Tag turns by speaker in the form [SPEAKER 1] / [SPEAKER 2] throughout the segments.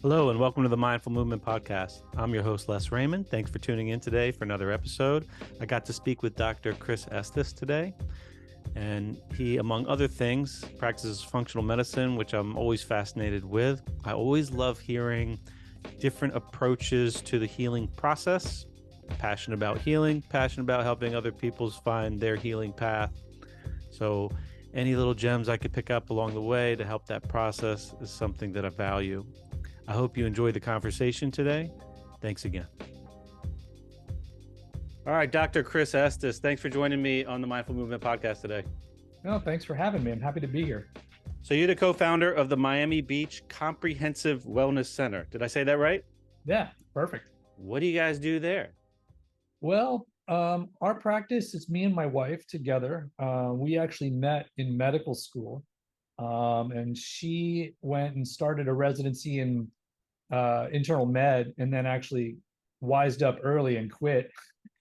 [SPEAKER 1] Hello, and welcome to the Mindful Movement Podcast. I'm your host, Les Raymond. Thanks for tuning in today for another episode. I got to speak with Dr. Estes today, and he, among other things, practices functional medicine, which I'm always fascinated with. I always love hearing different approaches to the healing process. Passionate about healing, passionate about helping other people find their healing path. So any little gems I could pick up along the way to help that process is something that I value. I hope you enjoyed the conversation today. Thanks again. All right, Dr. Estes, thanks for joining me on the Mindful Movement Podcast today.
[SPEAKER 2] No, thanks for having me. I'm happy to be here.
[SPEAKER 1] So you're the co-founder of the Miami Beach Comprehensive Wellness Center. Did I say that right?
[SPEAKER 2] Yeah, perfect.
[SPEAKER 1] What do you guys do there?
[SPEAKER 2] Well, our practice is me and my wife together. We actually met in medical school, and she went and started a residency in internal med, and then actually wised up early and quit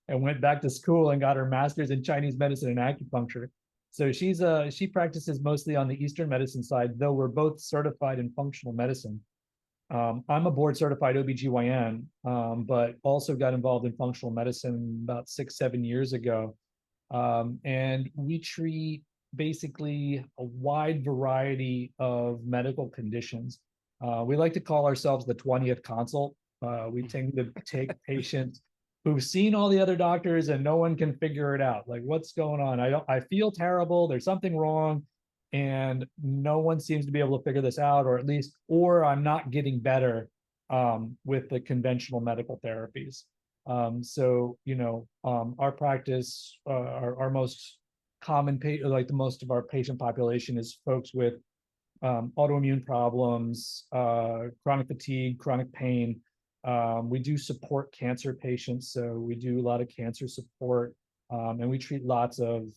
[SPEAKER 2] and went back to school and got her master's in Chinese medicine and acupuncture. So she practices mostly on the Eastern medicine side, though we're both certified in functional medicine. I'm a board certified OBGYN, but also got involved in functional medicine about 6-7 years ago. And we treat basically a wide variety of medical conditions. We like to call ourselves the 20th consult. We tend to take patients who've seen all the other doctors and no one can figure it out. Like, what's going on? I feel terrible. There's something wrong. And no one seems to be able to figure this out, or I'm not getting better with the conventional medical therapies. Our practice, our most common, most of our patient population is folks with autoimmune problems, chronic fatigue, chronic pain. We do support cancer patients, so we do a lot of cancer support, and we treat lots of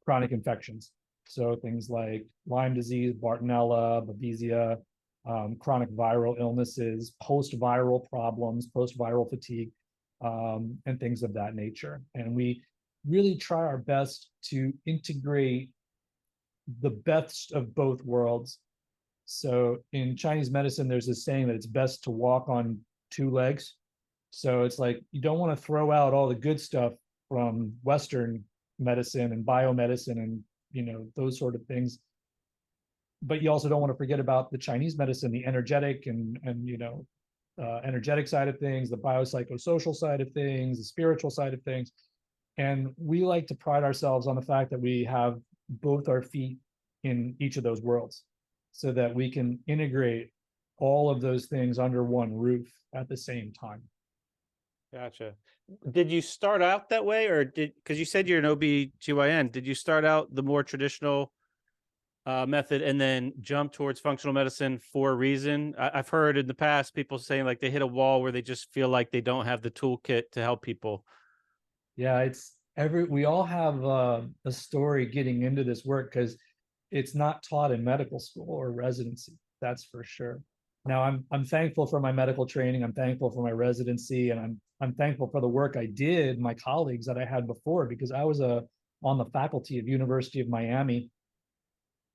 [SPEAKER 2] chronic infections. So things like Lyme disease, Bartonella, Babesia, chronic viral illnesses, post-viral problems, post-viral fatigue, and things of that nature. And we really try our best to integrate the best of both worlds. So in Chinese medicine, there's this saying that it's best to walk on two legs. So it's like, you don't want to throw out all the good stuff from Western medicine and biomedicine and those sort of things, but you also don't want to forget about the Chinese medicine, the energetic and energetic side of things, the biopsychosocial side of things, the spiritual side of things. And we like to pride ourselves on the fact that we have both our feet in each of those worlds, so that we can integrate all of those things under one roof at the same time.
[SPEAKER 1] Gotcha. Did you start out that way, or because you said you're an OB/GYN, did you start out the more traditional method and then jump towards functional medicine for a reason? I've heard in the past people saying like they hit a wall where they just feel like they don't have the toolkit to help people.
[SPEAKER 2] Yeah, we all have a story getting into this work, because it's not taught in medical school or residency, that's for sure. Now, I'm thankful for my medical training. I'm thankful for my residency, and I'm thankful for the work I did, my colleagues that I had before, because I was on the faculty of University of Miami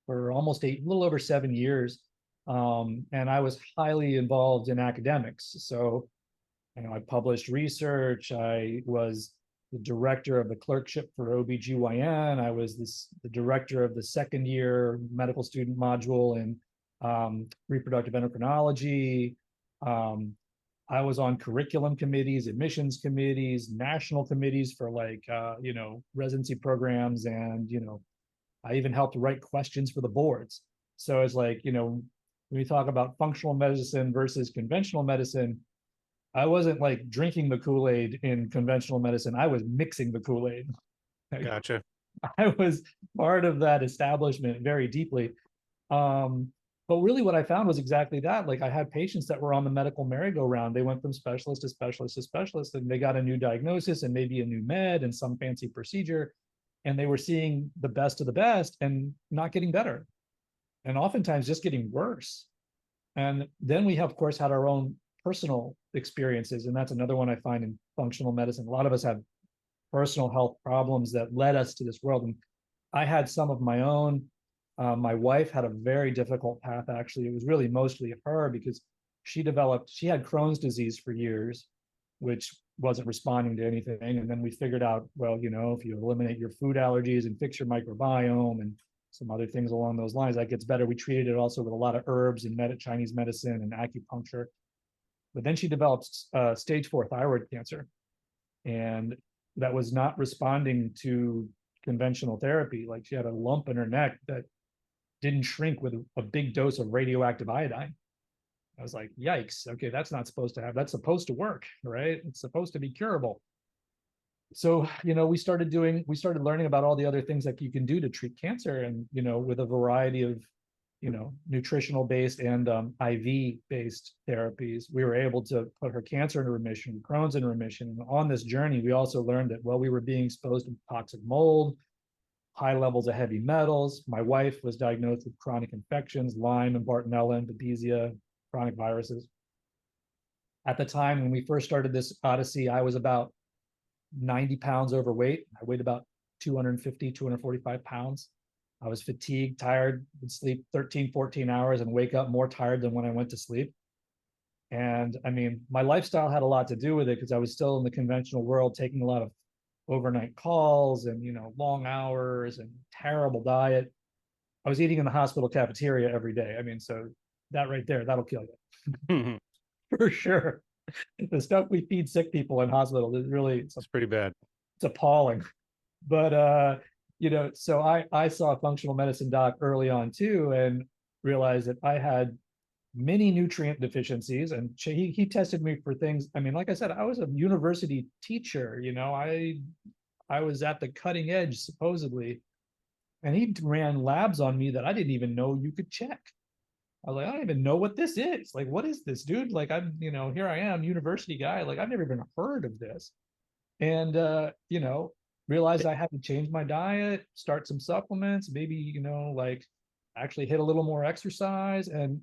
[SPEAKER 2] for almost a little over 7 years, and I was highly involved in academics. So, I published research. I was the director of the clerkship for OBGYN. I was the director of the second year medical student module in reproductive endocrinology. I was on curriculum committees, admissions committees, national committees for residency programs. And, I even helped write questions for the boards. So it's like, when we talk about functional medicine versus conventional medicine, I wasn't like drinking the Kool-Aid in conventional medicine. I was mixing the Kool-Aid.
[SPEAKER 1] Gotcha.
[SPEAKER 2] I was part of that establishment very deeply. But really what I found was exactly that. Like, I had patients that were on the medical merry-go-round. They went from specialist to specialist to specialist, and they got a new diagnosis and maybe a new med and some fancy procedure. And they were seeing the best of the best and not getting better. And oftentimes just getting worse. And then we have, of course, had our own personal experiences. And that's another one I find in functional medicine. A lot of us have personal health problems that led us to this world. And I had some of my own. My wife had a very difficult path, actually. It was really mostly her, because She had Crohn's disease for years, which wasn't responding to anything. And then we figured out, well, if you eliminate your food allergies and fix your microbiome and some other things along those lines, that gets better. We treated it also with a lot of herbs and Chinese medicine and acupuncture. But then she developed stage 4 thyroid cancer, and that was not responding to conventional therapy. Like, she had a lump in her neck that didn't shrink with a big dose of radioactive iodine. I was like, yikes. Okay, that's not supposed to have, that's supposed to work, right? It's supposed to be curable. So, we started learning about all the other things that you can do to treat cancer. And, with a variety of, nutritional based and IV based therapies, we were able to put her cancer into remission, Crohn's in remission. And on this journey, we also learned that, well, we were being exposed to toxic mold, high levels of heavy metals. My wife was diagnosed with chronic infections, Lyme and Bartonella and Babesia, chronic viruses. At the time when we first started this odyssey, I was about 90 pounds overweight. I weighed about 250, 245 pounds. I was fatigued, tired, would sleep 13, 14 hours and wake up more tired than when I went to sleep. And I mean, my lifestyle had a lot to do with it, because I was still in the conventional world, taking a lot of overnight calls and, long hours and terrible diet. I was eating in the hospital cafeteria every day. I mean, so that right there, that'll kill you. For sure. The stuff we feed sick people in hospital is really,
[SPEAKER 1] it's pretty bad.
[SPEAKER 2] It's appalling. But so I saw a functional medicine doc early on too, and realized that I had many nutrient deficiencies. And he tested me for things. I mean, like I said, I was a university teacher, I was at the cutting edge supposedly, and he ran labs on me that I didn't even know you could check. I was like, I don't even know what this is. Like, what is this, dude? Like, I'm, here I am, university guy. Like, I've never even heard of this. And, realized I had to change my diet, start some supplements, maybe, like actually hit a little more exercise. And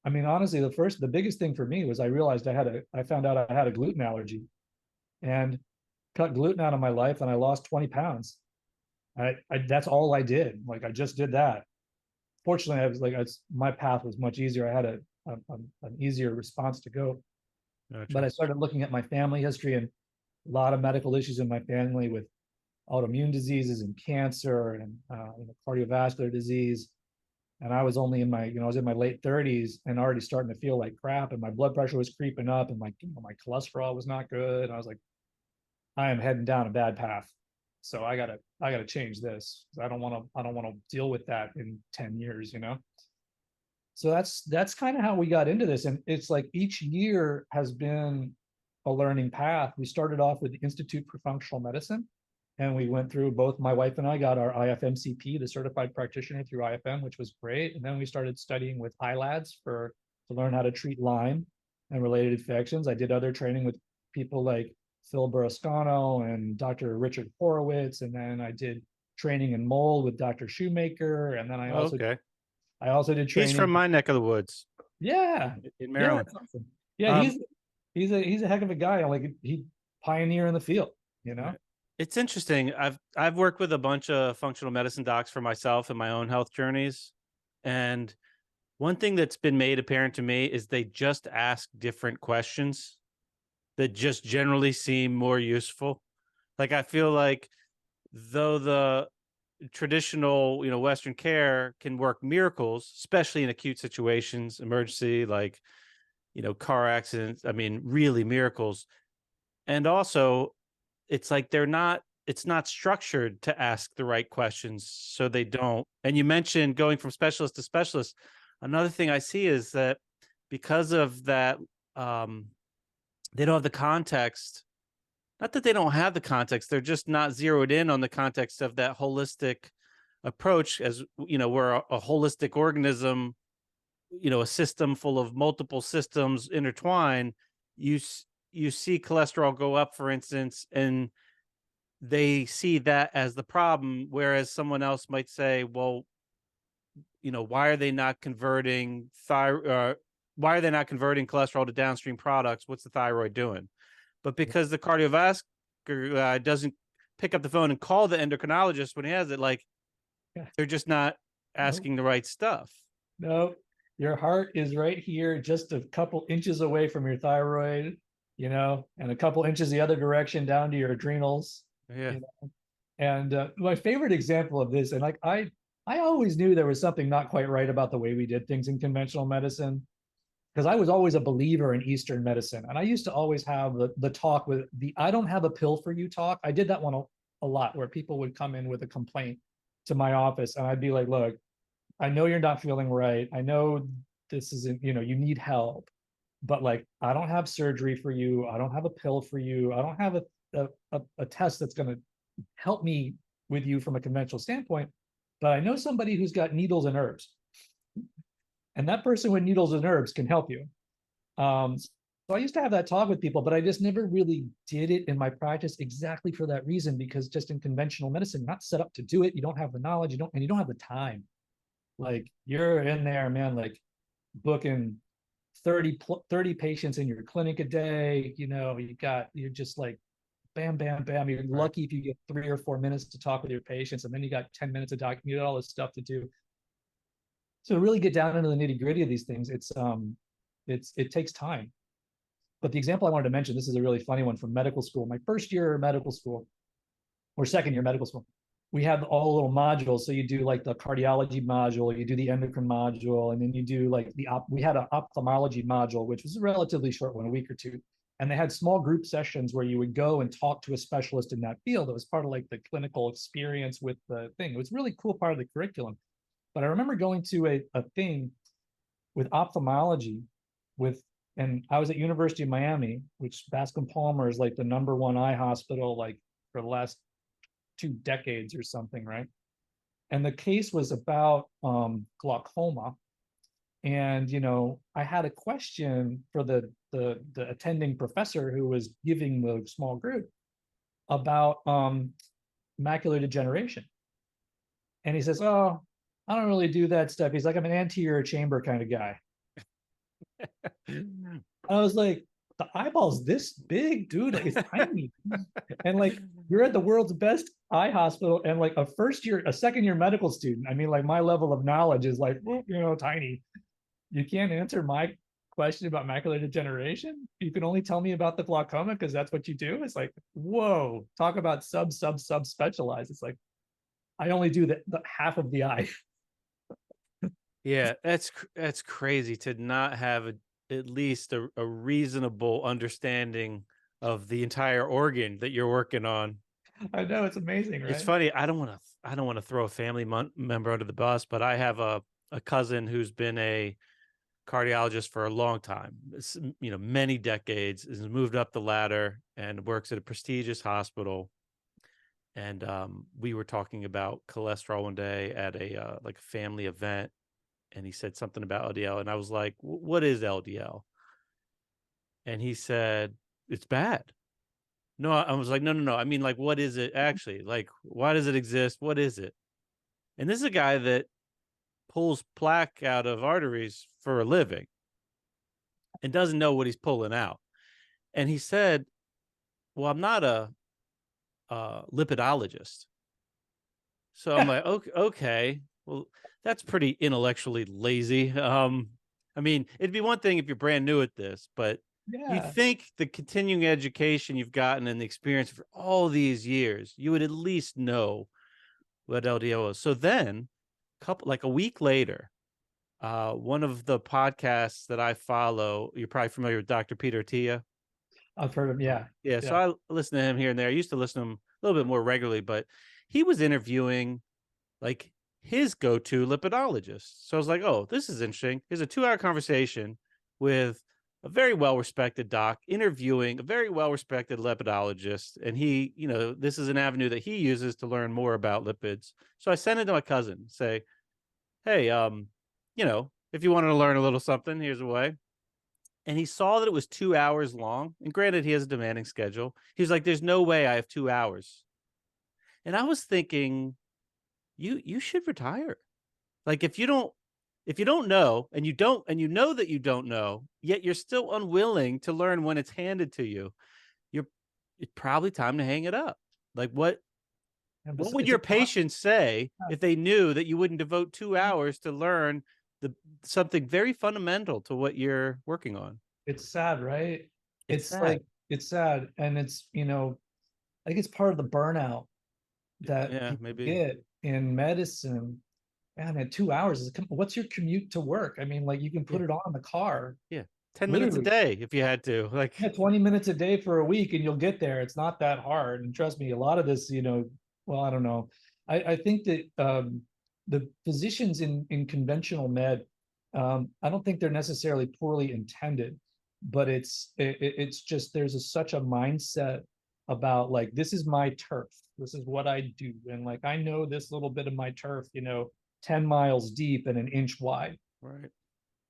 [SPEAKER 2] I mean, honestly, the biggest thing for me was I realized I found out I had a gluten allergy, and cut gluten out of my life, and I lost 20 pounds. That's all I did. Like, I just did that. Fortunately, I was like, my path was much easier. I had an easier response to go. Gotcha. But I started looking at my family history, and a lot of medical issues in my family with autoimmune diseases and cancer and cardiovascular disease. And I was only in my, I was in my late 30s and already starting to feel like crap, and my blood pressure was creeping up, and my cholesterol was not good. And I was like, I am heading down a bad path. So I gotta change this. I don't want to deal with that in 10 years, So that's kind of how we got into this. And it's like each year has been a learning path. We started off with the Institute for Functional Medicine, and we went through, both my wife and I got our IFMCP, the certified practitioner through IFM, which was great. And then we started studying with ILADS to learn how to treat Lyme and related infections. I did other training with people like Phil Burrascano and Dr. Richard Horowitz. And then I did training in mold with Dr. Shoemaker. And then I also did training.
[SPEAKER 1] He's from my neck of the woods.
[SPEAKER 2] Yeah.
[SPEAKER 1] In Maryland.
[SPEAKER 2] Yeah, awesome. Yeah, he's a heck of a guy. Like, he pioneer in the field,
[SPEAKER 1] It's interesting. I've worked with a bunch of functional medicine docs for myself and my own health journeys. And one thing that's been made apparent to me is they just ask different questions that just generally seem more useful. Like, I feel like, though the traditional, Western care can work miracles, especially in acute situations, emergency, like, car accidents, I mean, really miracles. And also, it's like it's not structured to ask the right questions, so they don't. And you mentioned going from specialist to specialist. Another thing I see is that because of that, they don't have the context. Not that they don't have the context, they're just not zeroed in on the context of that holistic approach. As we're a holistic organism, a system full of multiple systems intertwined. You see cholesterol go up, for instance, and they see that as the problem, whereas someone else might say, well, why are they not converting why are they not converting cholesterol to downstream products? What's the thyroid doing? But because the cardiovascular doesn't pick up the phone and call the endocrinologist when he has it, they're just not asking the right stuff.
[SPEAKER 2] No, Your heart is right here, just a couple inches away from your thyroid, and a couple inches the other direction down to your adrenals.
[SPEAKER 1] Yeah.
[SPEAKER 2] You know? And my favorite example of this, and like I always knew there was something not quite right about the way we did things in conventional medicine, because I was always a believer in Eastern medicine. And I used to always have the talk with the I don't have a pill for you talk. I did that one a lot, where people would come in with a complaint to my office and I'd be like, look, I know you're not feeling right. I know this isn't, you need help, but like, I don't have surgery for you. I don't have a pill for you. I don't have a test that's going to help me with you from a conventional standpoint, but I know somebody who's got needles and herbs. And that person with needles and herbs can help you. So I used to have that talk with people, but I just never really did it in my practice exactly for that reason, because just in conventional medicine, you're not set up to do it. You don't have the knowledge, you don't have the time. Like, you're in there, man, like booking 30 patients in your clinic a day. You're just like bam, bam, bam. You're
[SPEAKER 1] Right.
[SPEAKER 2] lucky if you get 3 or 4 minutes to talk with your patients, and then you got 10 minutes of doc, you got all this stuff to do. So to really get down into the nitty gritty of these things, it takes time. But the example I wanted to mention, this is a really funny one from medical school. My first year of medical school, or second year medical school, we had all little modules. So you do like the cardiology module, you do the endocrine module, and then you do like we had an ophthalmology module, which was a relatively short one, a week or two. And they had small group sessions where you would go and talk to a specialist in that field. It was part of like the clinical experience with the thing. It was a really cool part of the curriculum. But I remember going to a thing with ophthalmology and I was at University of Miami, which Bascom Palmer is like the #1 eye hospital, like for the last 2 decades or something, right? And the case was about glaucoma. And I had a question for the attending professor who was giving the small group about macular degeneration. And he says, "Oh, I don't really do that stuff." He's like, "I'm an anterior chamber kind of guy." I was like, "The eyeball's this big, dude. Like, it's tiny." And like, you're at the world's best eye hospital, and like a second year medical student. I mean, like, my level of knowledge is like, tiny. You can't answer my question about macular degeneration. You can only tell me about the glaucoma because that's what you do. It's like, whoa, talk about sub specialized. It's like, I only do the half of the eye.
[SPEAKER 1] Yeah, that's crazy to not have at least a reasonable understanding of the entire organ that you're working on.
[SPEAKER 2] I know, it's amazing,
[SPEAKER 1] It's
[SPEAKER 2] right?
[SPEAKER 1] funny. I don't want to throw a family member under the bus, but I have a cousin who's been a cardiologist for a long time. Many decades. Has moved up the ladder and works at a prestigious hospital. And we were talking about cholesterol one day at a like a family event, and he said something about LDL, and I was like, "What is LDL?" And he said, "It's bad." No, I was like, "No, no, no. I mean, like, what is it actually? Like, why does it exist? What is it?" And this is a guy that pulls plaque out of arteries for a living and doesn't know what he's pulling out. And he said, "Well, I'm not a lipidologist." So I'm like, okay, well, that's pretty intellectually lazy. I mean, it'd be one thing if you're brand new at this, but you'd
[SPEAKER 2] Yeah.
[SPEAKER 1] think the continuing education you've gotten and the experience for all these years, you would at least know what LDO is. So then, a week later, one of the podcasts that I follow, you're probably familiar with Dr. Peter Tia.
[SPEAKER 2] I've heard of, yeah.
[SPEAKER 1] Yeah, so
[SPEAKER 2] Yeah.
[SPEAKER 1] I listen to him here and there. I used to listen to him a little bit more regularly, but he was interviewing like his go-to lipidologist. So I was like, oh, this is interesting. Here's a 2-hour conversation with a very well-respected doc interviewing a very well-respected lipidologist. And he, this is an avenue that he uses to learn more about lipids. So I sent it to my cousin, say, hey, if you wanted to learn a little something, here's a way. And he saw that it was 2 hours long. And granted, he has a demanding schedule. He was like, there's no way I have 2 hours. And I was thinking, you should retire. Like, if you don't know, and you know that you don't know, yet you're still unwilling to learn when it's handed to you, it's probably time to hang it up. Like, what would
[SPEAKER 2] It's
[SPEAKER 1] your
[SPEAKER 2] a
[SPEAKER 1] patients say if they knew that you wouldn't devote 2 hours to learn something very fundamental to what you're working on.
[SPEAKER 2] It's sad, right?
[SPEAKER 1] It's
[SPEAKER 2] It's
[SPEAKER 1] sad.
[SPEAKER 2] like, it's sad. And it's, I think it's part of the burnout that
[SPEAKER 1] Yeah,
[SPEAKER 2] people
[SPEAKER 1] maybe.
[SPEAKER 2] get in medicine. Man, at 2 hours, what's your commute to work? I mean, like you can
[SPEAKER 1] Yeah,
[SPEAKER 2] put it on in the car,
[SPEAKER 1] yeah. 10 minutes a
[SPEAKER 2] literally.
[SPEAKER 1] day if you had to.
[SPEAKER 2] Yeah,
[SPEAKER 1] Like,
[SPEAKER 2] 20 minutes a day for a week and you'll get there. It's not that hard. And trust me, a lot of this, well, I don't know. I think that the physicians in conventional med, I don't think they're necessarily poorly intended, but it's just such a mindset about like this is my turf. This is what I do. And like I know this little bit of my turf, 10 miles deep and an inch wide.
[SPEAKER 1] right.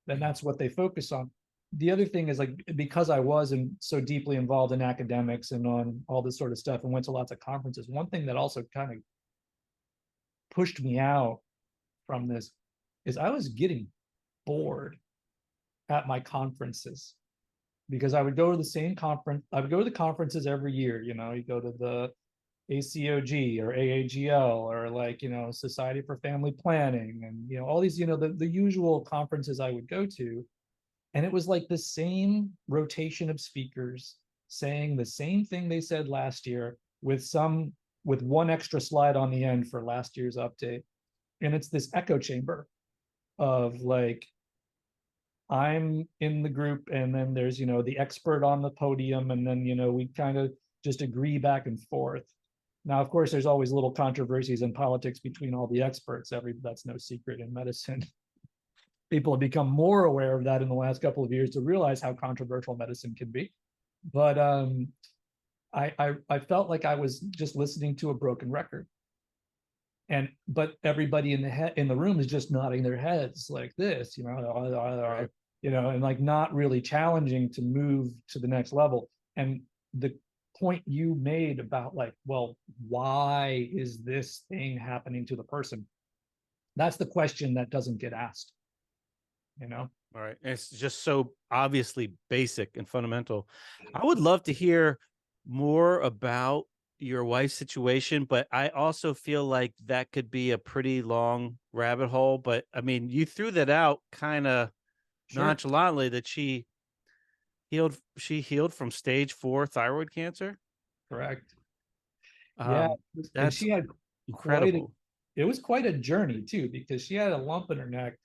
[SPEAKER 2] Then that's what they focus on. The other thing is like because I was so deeply involved in academics and on all this sort of stuff and went to lots of conferences, one thing that also kind of pushed me out from this is I was getting bored at my conferences because I would go to the same conference. I would go to the conferences every year. You go to the ACOG or AAGL or like, Society for Family Planning and, all these, the usual conferences I would go to. And it was like the same rotation of speakers saying the same thing they said last year with one extra slide on the end for last year's update. And it's this echo chamber of like, I'm in the group and then there's, the expert on the podium. And then, we kind of just agree back and forth. Now, of course, there's always little controversies in politics between all the experts. That's no secret in medicine. People have become more aware of that in the last couple of years to realize how controversial medicine can be. But I felt like I was just listening to a broken record. But everybody in the room is just nodding their heads like this,
[SPEAKER 1] Right.
[SPEAKER 2] and like not really challenging to move to the next level. And the point you made about like, well, why is this thing happening to the person? That's the question that doesn't get asked, you know?
[SPEAKER 1] All right. It's just so obviously basic and fundamental. I would love to hear more about your wife's situation, but I also feel like that could be a pretty long rabbit hole. But I mean, you threw that out kind of
[SPEAKER 2] Sure.
[SPEAKER 1] nonchalantly that she healed from stage 4 thyroid cancer.
[SPEAKER 2] Correct. Yeah.
[SPEAKER 1] Um,
[SPEAKER 2] And
[SPEAKER 1] that's
[SPEAKER 2] she had quite a,
[SPEAKER 1] incredible.
[SPEAKER 2] it was quite a journey too, because she had a lump in her neck.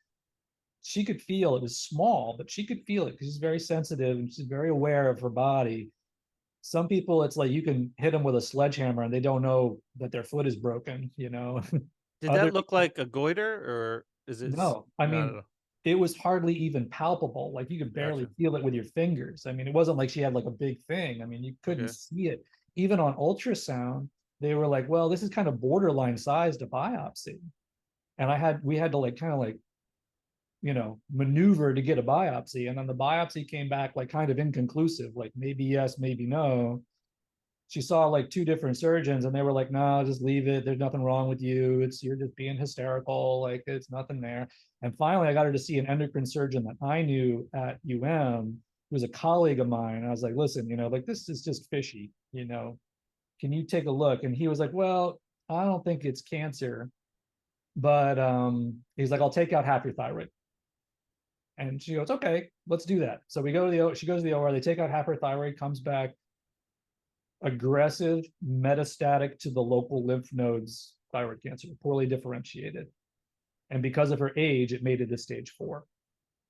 [SPEAKER 2] She could feel it was small, but she could feel it because she's very sensitive and she's very aware of her body. Some people, it's like you can hit them with a sledgehammer and they don't know that their foot is broken.
[SPEAKER 1] Did
[SPEAKER 2] Other
[SPEAKER 1] that look
[SPEAKER 2] people,
[SPEAKER 1] like a goiter or is it
[SPEAKER 2] no. I
[SPEAKER 1] not
[SPEAKER 2] mean,
[SPEAKER 1] at all?
[SPEAKER 2] it was hardly even palpable. Like you could barely
[SPEAKER 1] Gotcha.
[SPEAKER 2] feel it with your fingers. I mean, it wasn't like she had like a big thing. I mean, you couldn't
[SPEAKER 1] Okay.
[SPEAKER 2] see it. Even on ultrasound, they were like, well, this is kind of borderline size to biopsy. And we had to like kind of like maneuver to get a biopsy. And then the biopsy came back like kind of inconclusive, like maybe yes, maybe no. She saw like two different surgeons and they were like, no, just leave it. There's nothing wrong with you. You're just being hysterical. Like it's nothing there. And finally, I got her to see an endocrine surgeon that I knew at UM, who was a colleague of mine. I was like, listen, like this is just fishy, can you take a look? And he was like, well, I don't think it's cancer, but he's like, I'll take out half your thyroid. And she goes, okay, let's do that. So she goes to the OR, they take out half her thyroid, comes back aggressive, metastatic to the local lymph nodes thyroid cancer, poorly differentiated. And because of her age, it made it a stage 4.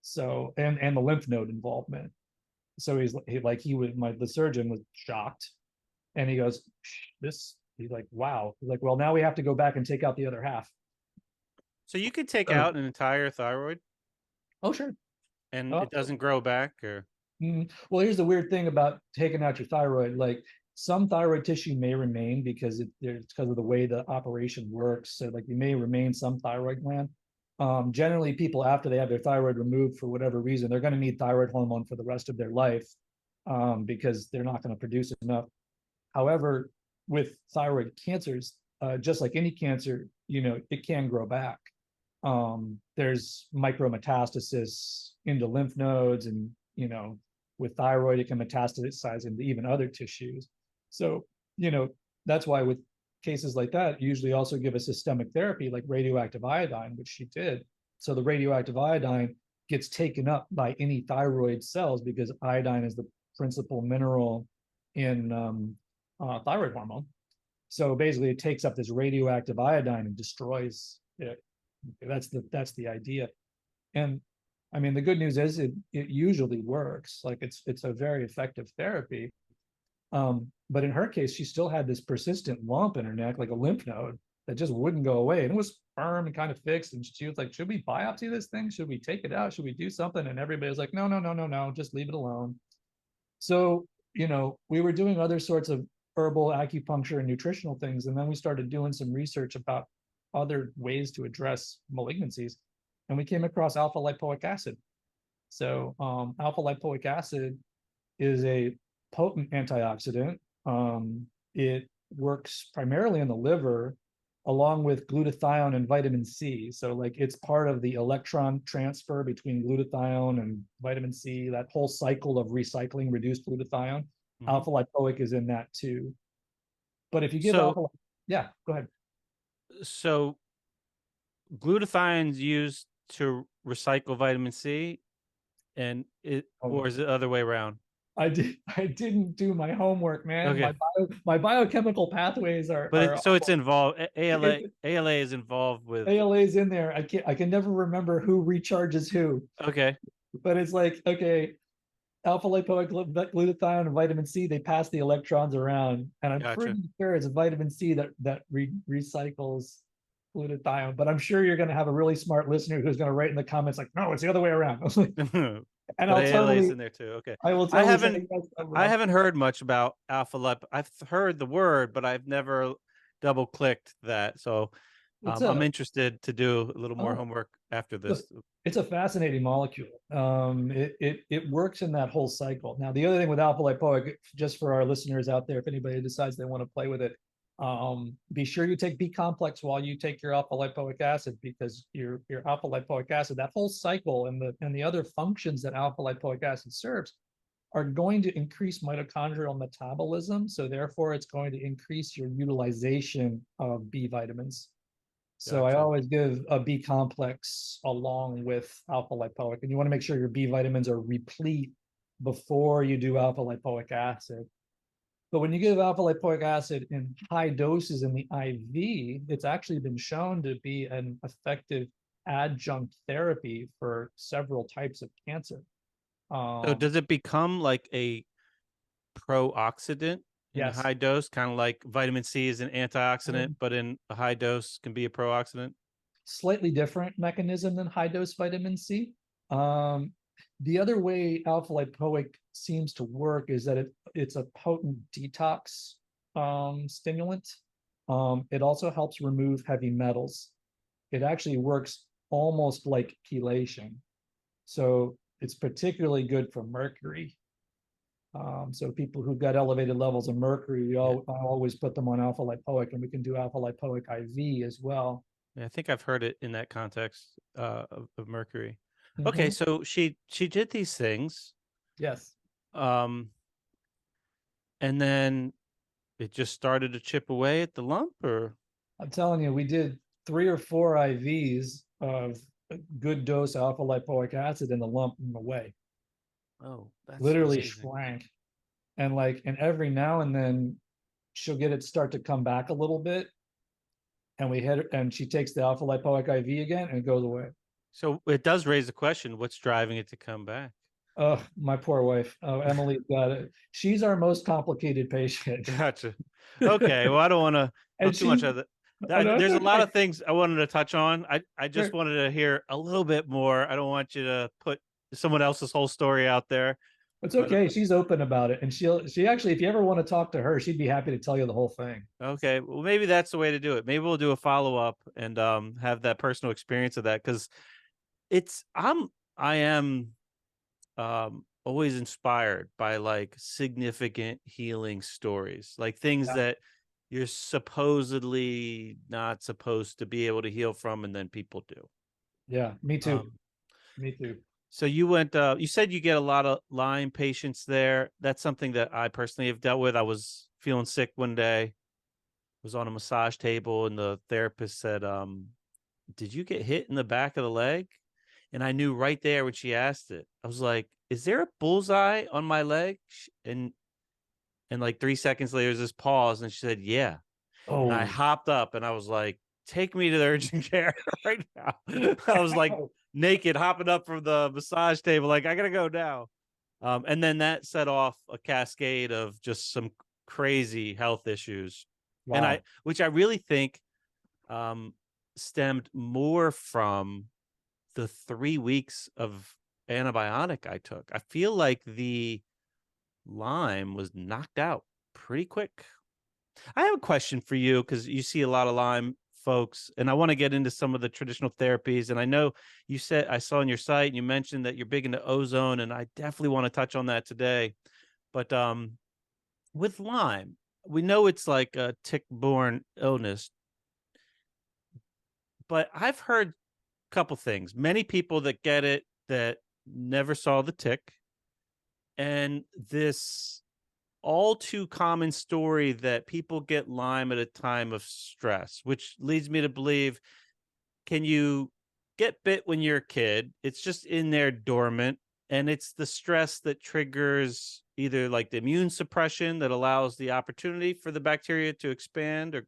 [SPEAKER 2] So, and the lymph node involvement. So the surgeon was shocked. And he goes, he's like, wow. He's like, well, now we have to go back and take out the other half.
[SPEAKER 1] So you could take
[SPEAKER 2] So,
[SPEAKER 1] out an entire thyroid
[SPEAKER 2] oh, sure.
[SPEAKER 1] and
[SPEAKER 2] Oh,
[SPEAKER 1] it doesn't grow back or
[SPEAKER 2] well, here's the weird thing about taking out your thyroid. Like some thyroid tissue may remain because it's because of the way the operation works. So like you may remain some thyroid gland. Generally, people after they have their thyroid removed for whatever reason, they're going to need thyroid hormone for the rest of their life because they're not going to produce enough. However, with thyroid cancers, just like any cancer, it can grow back. There's micrometastasis into lymph nodes, and with thyroid, it can metastasize into even other tissues. So, that's why with cases like that, usually also give a systemic therapy like radioactive iodine, which she did. So the radioactive iodine gets taken up by any thyroid cells because iodine is the principal mineral in thyroid hormone. So basically, it takes up this radioactive iodine and destroys it. That's the idea. And I mean, the good news is it usually works. Like it's a very effective therapy. But in her case, she still had this persistent lump in her neck, like a lymph node that just wouldn't go away. And it was firm and kind of fixed. And she was like, should we biopsy this thing? Should we take it out? Should we do something? And everybody was like, no, just leave it alone. So, we were doing other sorts of herbal acupuncture and nutritional things. And then we started doing some research about other ways to address malignancies. And we came across alpha lipoic acid. So alpha lipoic acid is a potent antioxidant. It works primarily in the liver along with glutathione and vitamin C. So like it's part of the electron transfer between glutathione and vitamin C, that whole cycle of recycling reduced glutathione. Mm-hmm. Alpha lipoic is in that too. But if you give yeah, go ahead.
[SPEAKER 1] So glutathione's used to recycle vitamin C, and or is it the other way around?
[SPEAKER 2] I didn't do my homework, man.
[SPEAKER 1] Okay.
[SPEAKER 2] My biochemical pathways are.
[SPEAKER 1] So it's involved. ALA is involved with.
[SPEAKER 2] ALA is in there. I can never remember who recharges who.
[SPEAKER 1] Okay.
[SPEAKER 2] But it's like, okay, alpha lipoic glutathione and vitamin C, they pass the electrons around, and I'm pretty sure it's vitamin C that recycles glutathione. But I'm sure you're going to have a really smart listener who's going to write in the comments like, no, it's the other way around.
[SPEAKER 1] And I'll ALA's in there too. Okay. I haven't heard much about alpha lip. I've heard the word, but I've never double clicked that. So I'm interested to do a little more homework after this.
[SPEAKER 2] It's a fascinating molecule. It works in that whole cycle. Now, the other thing with alpha lipoic, just for our listeners out there, if anybody decides they want to play with it, be sure you take B complex while you take your alpha lipoic acid, because your alpha lipoic acid, that whole cycle and the other functions that alpha lipoic acid serves are going to increase mitochondrial metabolism. So therefore, it's going to increase your utilization of B vitamins. So I always give a B complex along with alpha lipoic, and you want to make sure your B vitamins are replete before you do alpha lipoic acid. But when you give alpha lipoic acid in high doses in the IV, it's actually been shown to be an effective adjunct therapy for several types of cancer.
[SPEAKER 1] So does it become like a pro-oxidant in a high dose, kind of like vitamin C is an antioxidant, but in a high dose can be a pro-oxidant?
[SPEAKER 2] Slightly different mechanism than high dose vitamin C. The other way alpha lipoic seems to work is that it's a potent detox stimulant. It also helps remove heavy metals. It actually works almost like chelation. So it's particularly good for mercury. So people who've got elevated levels of mercury, I always put them on alpha lipoic, and we can do alpha lipoic IV as well.
[SPEAKER 1] Yeah, I think I've heard it in that context of mercury. Mm-hmm. Okay, so she did these things.
[SPEAKER 2] Yes.
[SPEAKER 1] And then it just started to chip away at the lump, or?
[SPEAKER 2] I'm telling you, we did 3 or 4 IVs of a good dose alpha lipoic acid, and the lump went away.
[SPEAKER 1] Oh, that's
[SPEAKER 2] literally
[SPEAKER 1] amazing.
[SPEAKER 2] Shrank. And every now and then she'll get it start to come back a little bit, and we hit her, and she takes the alpha lipoic IV again, and it goes away.
[SPEAKER 1] So it does raise the question, what's driving it to come back?
[SPEAKER 2] Oh, my poor wife. Oh, Emily's got it. She's our most complicated patient.
[SPEAKER 1] Gotcha. Okay. Well, I don't want to talk too much of it. There's a lot of things I wanted to touch on. I just wanted to hear a little bit more. I don't want you to put someone else's whole story out there.
[SPEAKER 2] It's okay. She's open about it. And she actually, if you ever want to talk to her, she'd be happy to tell you the whole thing.
[SPEAKER 1] Okay. Well, maybe that's the way to do it. Maybe we'll do a follow-up and have that personal experience of that, because I am always inspired by like significant healing stories, like things that you're supposedly not supposed to be able to heal from, and then people do.
[SPEAKER 2] Yeah, me too. Me too.
[SPEAKER 1] So you went, you said you get a lot of Lyme patients there. That's something that I personally have dealt with. I was feeling sick one day, was on a massage table, and the therapist said, did you get hit in the back of the leg? And I knew right there when she asked it, I was like, is there a bullseye on my leg? And like 3 seconds later, there's this pause, and she said, yeah. And I
[SPEAKER 2] Oh,
[SPEAKER 1] hopped up and I was like, take me to the urgent care right now. I was like naked, hopping up from the massage table, like, I gotta go now. And then that set off a cascade of just some crazy health issues.
[SPEAKER 2] wow.
[SPEAKER 1] Which I really think um, stemmed more from the 3 weeks of antibiotic I took. I feel like the Lyme was knocked out pretty quick. I have a question for you because you see a lot of Lyme folks, and I want to get into some of the traditional therapies. And I know you said, I saw on your site, and you mentioned that you're big into ozone, and I definitely want to touch on that today. But with Lyme, we know it's like a tick-borne illness, but I've heard a couple things. Many people that get it that never saw the tick, and this all too common story that people get Lyme at a time of stress, which leads me to believe, can you get bit when you're a kid? It's just in there dormant, and it's the stress that triggers either like the immune suppression that allows the opportunity for the bacteria to expand or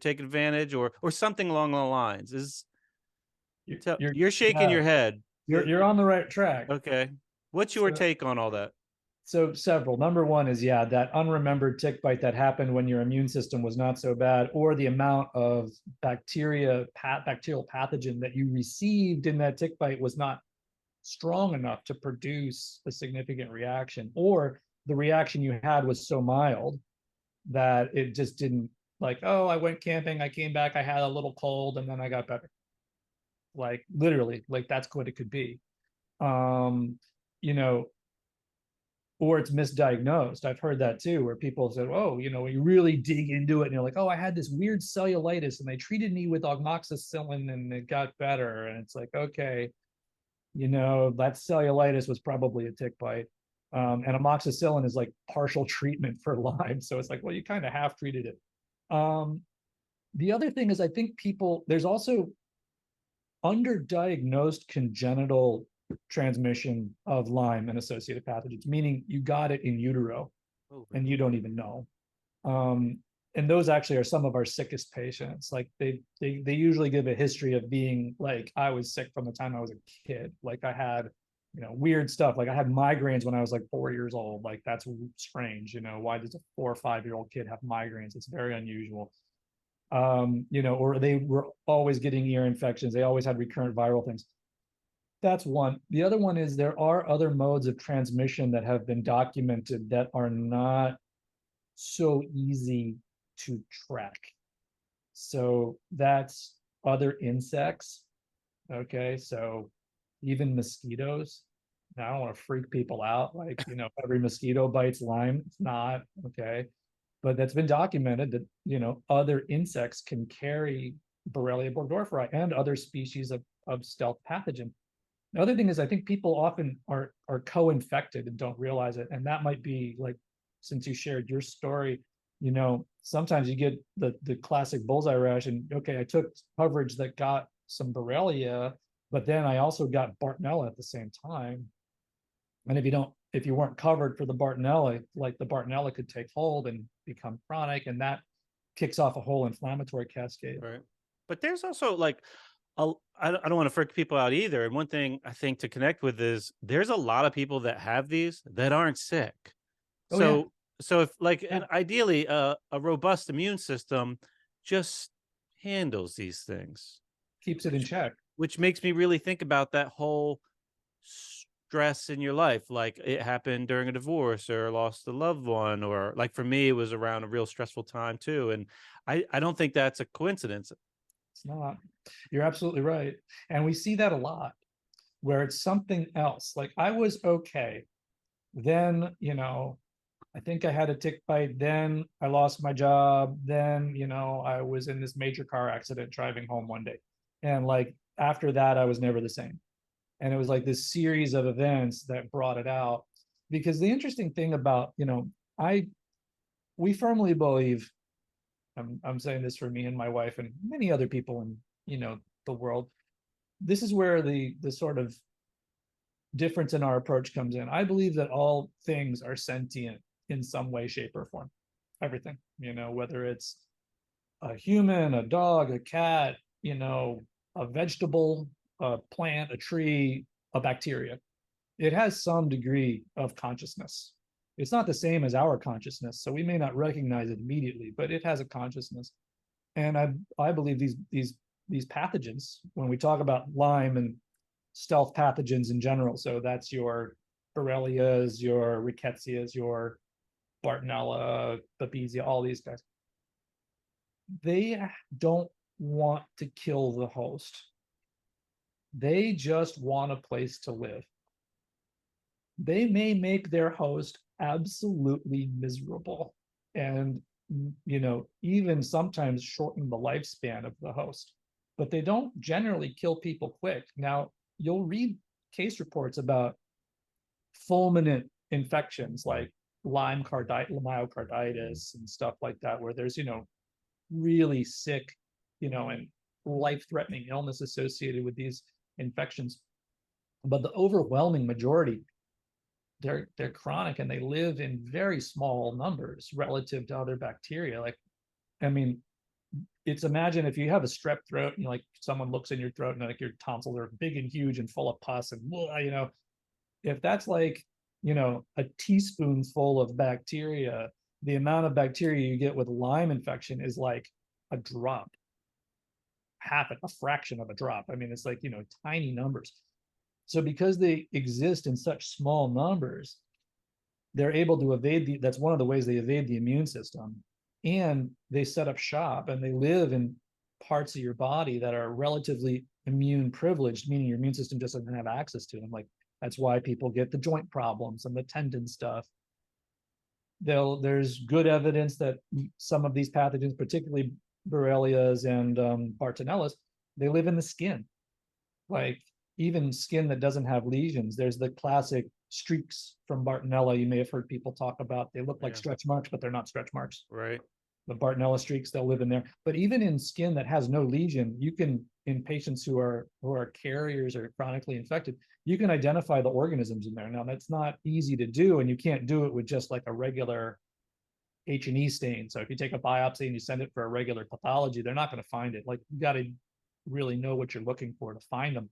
[SPEAKER 1] take advantage, or something along the lines. You're shaking
[SPEAKER 2] Yeah,
[SPEAKER 1] your head.
[SPEAKER 2] you're on the right track.
[SPEAKER 1] Okay. What's your
[SPEAKER 2] So,
[SPEAKER 1] take on all that?
[SPEAKER 2] so several. Number one is, yeah, that unremembered tick bite that happened when your immune system was not so bad, or the amount of bacterial pathogen that you received in that tick bite was not strong enough to produce a significant reaction, or the reaction you had was so mild that it just didn't, like, oh, I went camping, I came back, I had a little cold, and then I got better. Like literally, like that's what it could be. Um, you know, or it's misdiagnosed. I've heard that too, where people said, oh, you really dig into it and you're like, oh, I had this weird cellulitis and they treated me with amoxicillin and it got better. And it's like, okay, that cellulitis was probably a tick bite. And amoxicillin is like partial treatment for Lyme. So it's like, well, you kind of half treated it. The other thing is, I think there's also underdiagnosed congenital transmission of Lyme and associated pathogens, meaning you got it in utero
[SPEAKER 1] Oh,
[SPEAKER 2] and
[SPEAKER 1] really?
[SPEAKER 2] you don't even know. And those actually are some of our sickest patients. Like they usually give a history of being like, I was sick from the time I was a kid. Like I had, weird stuff. Like I had migraines when I was like 4 years old. Like that's strange. Why does a 4 or 5 year old kid have migraines? It's very unusual. Or they were always getting ear infections. They always had recurrent viral things. That's one. The other one is there are other modes of transmission that have been documented that are not so easy to track. So that's other insects. Okay. So even mosquitoes. Now, I don't want to freak people out. Like, every mosquito bites Lyme. It's not. Okay. But that's been documented that, other insects can carry Borrelia burgdorferi and other species of stealth pathogen. The other thing is, I think people often are co-infected and don't realize it. And that might be like, since you shared your story, sometimes you get the classic bullseye rash, and okay, I took coverage that got some Borrelia, but then I also got Bartonella at the same time. And if you weren't covered for the Bartonella, like the Bartonella could take hold and become chronic, and that kicks off a whole inflammatory cascade.
[SPEAKER 1] Right. But there's also like, I don't want to freak people out either. And one thing I think to connect with is there's a lot of people that have these that aren't sick.
[SPEAKER 2] Oh yeah,
[SPEAKER 1] So if like,
[SPEAKER 2] yeah.
[SPEAKER 1] and ideally a robust immune system just handles these things,
[SPEAKER 2] Keeps it in
[SPEAKER 1] which
[SPEAKER 2] check.
[SPEAKER 1] which makes me really think about that whole stress in your life, like it happened during a divorce or lost a loved one, or like for me it was around a real stressful time too. And I don't think that's a coincidence.
[SPEAKER 2] It's not. You're absolutely right. And we see that a lot where it's something else. Like I was okay. Then, I think I had a tick bite. Then I lost my job. Then, I was in this major car accident driving home one day. And like after that, I was never the same. And it was like this series of events that brought it out. Because the interesting thing about, I we firmly believe, I'm saying this for me and my wife and many other people in, the world. This is where the sort of difference in our approach comes in. I believe that all things are sentient in some way, shape, or form. Everything, whether it's a human, a dog, a cat, a vegetable, a plant, a tree, a bacteria. It has some degree of consciousness. It's not the same as our consciousness, so we may not recognize it immediately, but it has a consciousness. And I believe these pathogens, when we talk about Lyme and stealth pathogens in general, so that's your Borrelias, your Rickettsias, your Bartonella, Babesia, all these guys, they don't want to kill the host. They just want a place to live. They may make their host absolutely miserable and, even sometimes shorten the lifespan of the host, but they don't generally kill people quick. Now, you'll read case reports about fulminant infections like Lyme myocarditis and stuff like that, where there's, really sick, and life-threatening illness associated with these infections. But the overwhelming majority, they're chronic and they live in very small numbers relative to other bacteria. Like, I mean, imagine if you have a strep throat and like someone looks in your throat and like your tonsils are big and huge and full of pus and if that's like, a teaspoonful of bacteria, the amount of bacteria you get with Lyme infection is like a drop, a fraction of a drop. I mean, it's like, tiny numbers. So because they exist in such small numbers, they're able to that's one of the ways they evade the immune system. And they set up shop and they live in parts of your body that are relatively immune privileged, meaning your immune system just doesn't have access to them. Like, that's why people get the joint problems and the tendon stuff. There's good evidence that some of these pathogens, particularly Borrelias and Bartonellas, they live in the skin. Like, even skin that doesn't have lesions. There's the classic streaks from Bartonella you may have heard people talk about. They look like stretch marks, but they're not stretch marks.
[SPEAKER 1] Right.
[SPEAKER 2] The Bartonella streaks, they'll live in there. But even in skin that has no lesion, you can, in patients who are carriers or chronically infected, you can identify the organisms in there. Now, that's not easy to do, and you can't do it with just like a regular H&E stain. So if you take a biopsy and you send it for a regular pathology, they're not going to find it. Like, you got to really know what you're looking for to find them.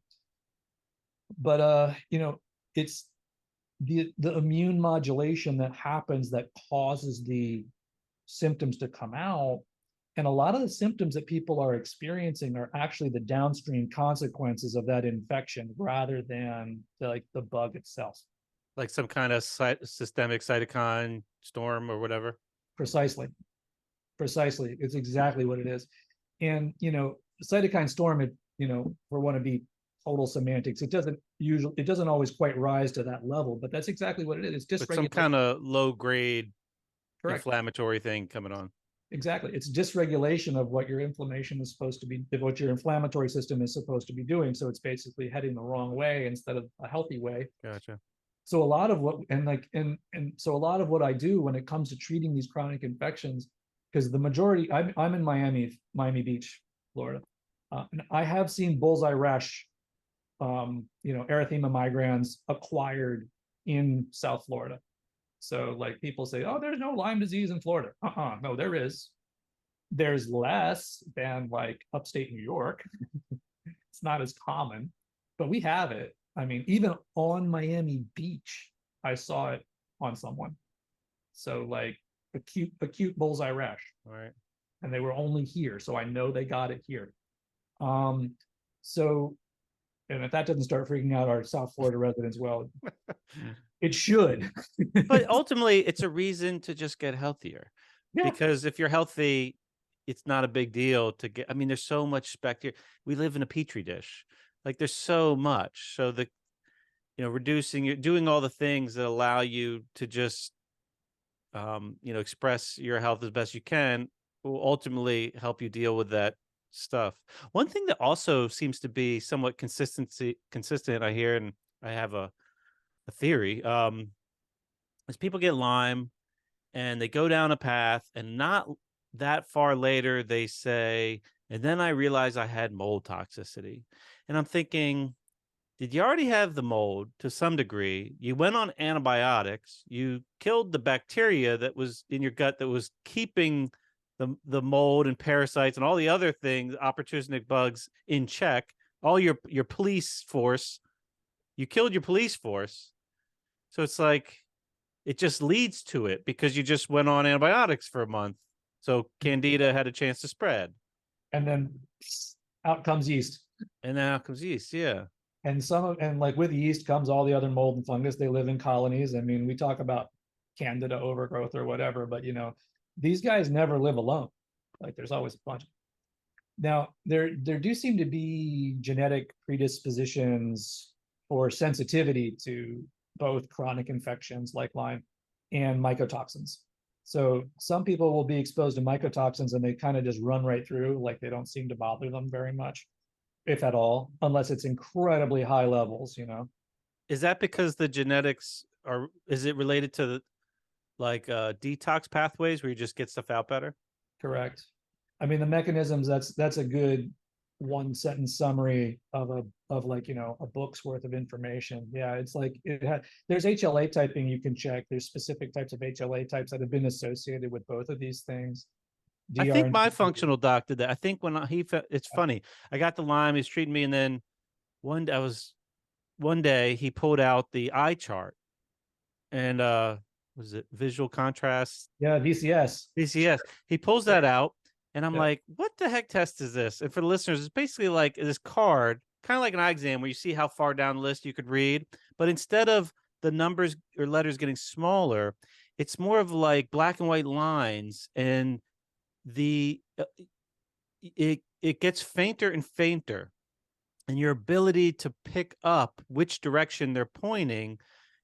[SPEAKER 2] But it's the immune modulation that happens that causes the symptoms to come out. And a lot of the symptoms that people are experiencing are actually the downstream consequences of that infection rather than the bug itself.
[SPEAKER 1] Like some kind of systemic cytokine storm or whatever.
[SPEAKER 2] Precisely. It's exactly what it is. And, cytokine storm, for one to be total semantics, it doesn't always quite rise to that level, but that's exactly what it is. It's just
[SPEAKER 1] some kind of low grade inflammatory thing coming on.
[SPEAKER 2] Exactly. It's dysregulation of what your inflammation is supposed to be, what your inflammatory system is supposed to be doing. So it's basically heading the wrong way instead of a healthy way.
[SPEAKER 1] Gotcha.
[SPEAKER 2] So a lot of what so a lot of what I do when it comes to treating these chronic infections, because the majority, I'm in Miami Beach, Florida, and I have seen bullseye rash, erythema migrans acquired in South Florida. So like people say, oh, there's no Lyme disease in Florida. No, there is. There's less than like upstate New York. It's not as common, but we have it. I mean, even on Miami Beach, I saw it on someone. So like acute bullseye rash.
[SPEAKER 1] Right.
[SPEAKER 2] And they were only here. So I know they got it here. So, and if that doesn't start freaking out our South Florida residents, well, it should.
[SPEAKER 1] But ultimately, it's a reason to just get healthier. Yeah. Because if you're healthy, it's not a big deal to get. I mean, there's so much bacteria. We live in a petri dish. Like, there's so much. So doing all the things that allow you to just, express your health as best you can will ultimately help you deal with that stuff. One thing that also seems to be somewhat consistent, I hear, and I have a theory, is people get Lyme and they go down a path, and not that far later they say, And then I realized I had mold toxicity. And I'm thinking, did you already have the mold to some degree? You went on antibiotics, you killed the bacteria that was in your gut that was keeping the mold and parasites and all the other things, opportunistic bugs in check. All your police force, you killed your police force. So it's like it just leads to it because you just went on antibiotics for a month. So candida had a chance to spread.
[SPEAKER 2] And then out comes yeast.
[SPEAKER 1] And now comes yeast, yeah.
[SPEAKER 2] And like with yeast comes all the other mold and fungus. They live in colonies. I mean, we talk about candida overgrowth or whatever, but these guys never live alone. Like there's always a bunch. Now, there do seem to be genetic predispositions or sensitivity to both chronic infections like Lyme and mycotoxins. So some people will be exposed to mycotoxins and they kind of just run right through, like they don't seem to bother them very much, if at all, unless it's incredibly high levels.
[SPEAKER 1] Is that because the genetics is it related to like detox pathways where you just get stuff out better?
[SPEAKER 2] Correct. I mean, the mechanisms, that's a good one sentence summary of a book's worth of information. Yeah, it's like there's HLA typing you can check. There's specific types of HLA types that have been associated with both of these things.
[SPEAKER 1] I think my functional doc did that. I think when it's funny. I got the Lyme, he's treating me, and then one day he pulled out the eye chart and was it visual contrast?
[SPEAKER 2] Yeah, VCS.
[SPEAKER 1] VCS. He pulls that out, and I'm like, what the heck test is this? And for the listeners, it's basically like this card, kind of like an eye exam where you see how far down the list you could read. But instead of the numbers or letters getting smaller, it's more of like black and white lines, and it gets fainter and fainter, and your ability to pick up which direction they're pointing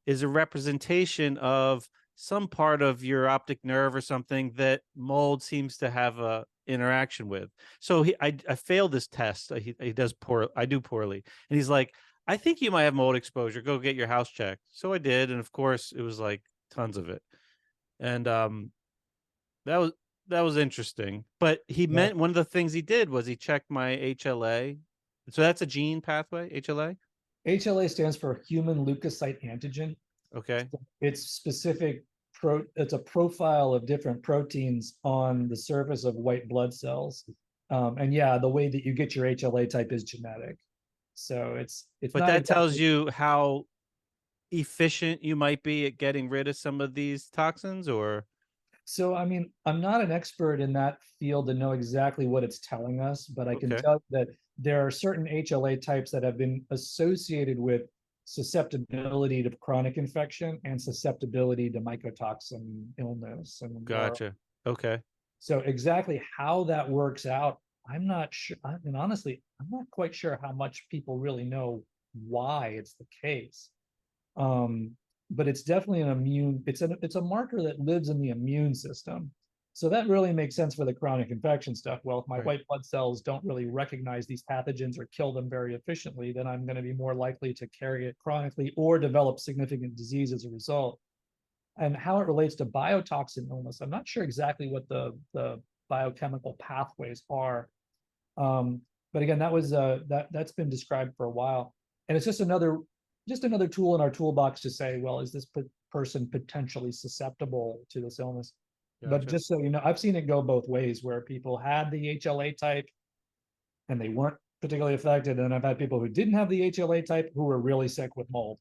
[SPEAKER 1] is a representation of some part of your optic nerve or something that mold seems to have a interaction with. So I failed this test. He does poor. I do poorly, and he's like, I think you might have mold exposure. Go get your house checked. So I did, and of course it was like tons of it, and that was interesting. But he meant one of the things he did was he checked my HLA. So that's a gene pathway, HLA.
[SPEAKER 2] HLA stands for human leukocyte antigen.
[SPEAKER 1] Okay.
[SPEAKER 2] It's specific it's a profile of different proteins on the surface of white blood cells. And yeah, the way that you get your HLA type is genetic. So it's
[SPEAKER 1] but that tells you how efficient you might be at getting rid of some of these toxins, or
[SPEAKER 2] so I mean, I'm not an expert in that field to know exactly what it's telling us, but I can tell you that there are certain HLA types that have been associated with susceptibility to chronic infection and susceptibility to mycotoxin illness. And
[SPEAKER 1] gotcha. Okay.
[SPEAKER 2] So exactly how that works out, I'm not sure. I mean, honestly, I'm not quite sure how much people really know why it's the case. But it's definitely it's a marker that lives in the immune system. So that really makes sense for the chronic infection stuff. Well, if my white blood cells don't really recognize these pathogens or kill them very efficiently, then I'm going to be more likely to carry it chronically or develop significant disease as a result. And how it relates to biotoxin illness, I'm not sure exactly what the biochemical pathways are. But again, that's been described for a while, and it's just another tool in our toolbox to say, well, is this person potentially susceptible to this illness? Gotcha. But just so you know, I've seen it go both ways, where people had the HLA type and they weren't particularly affected, and I've had people who didn't have the HLA type who were really sick with mold.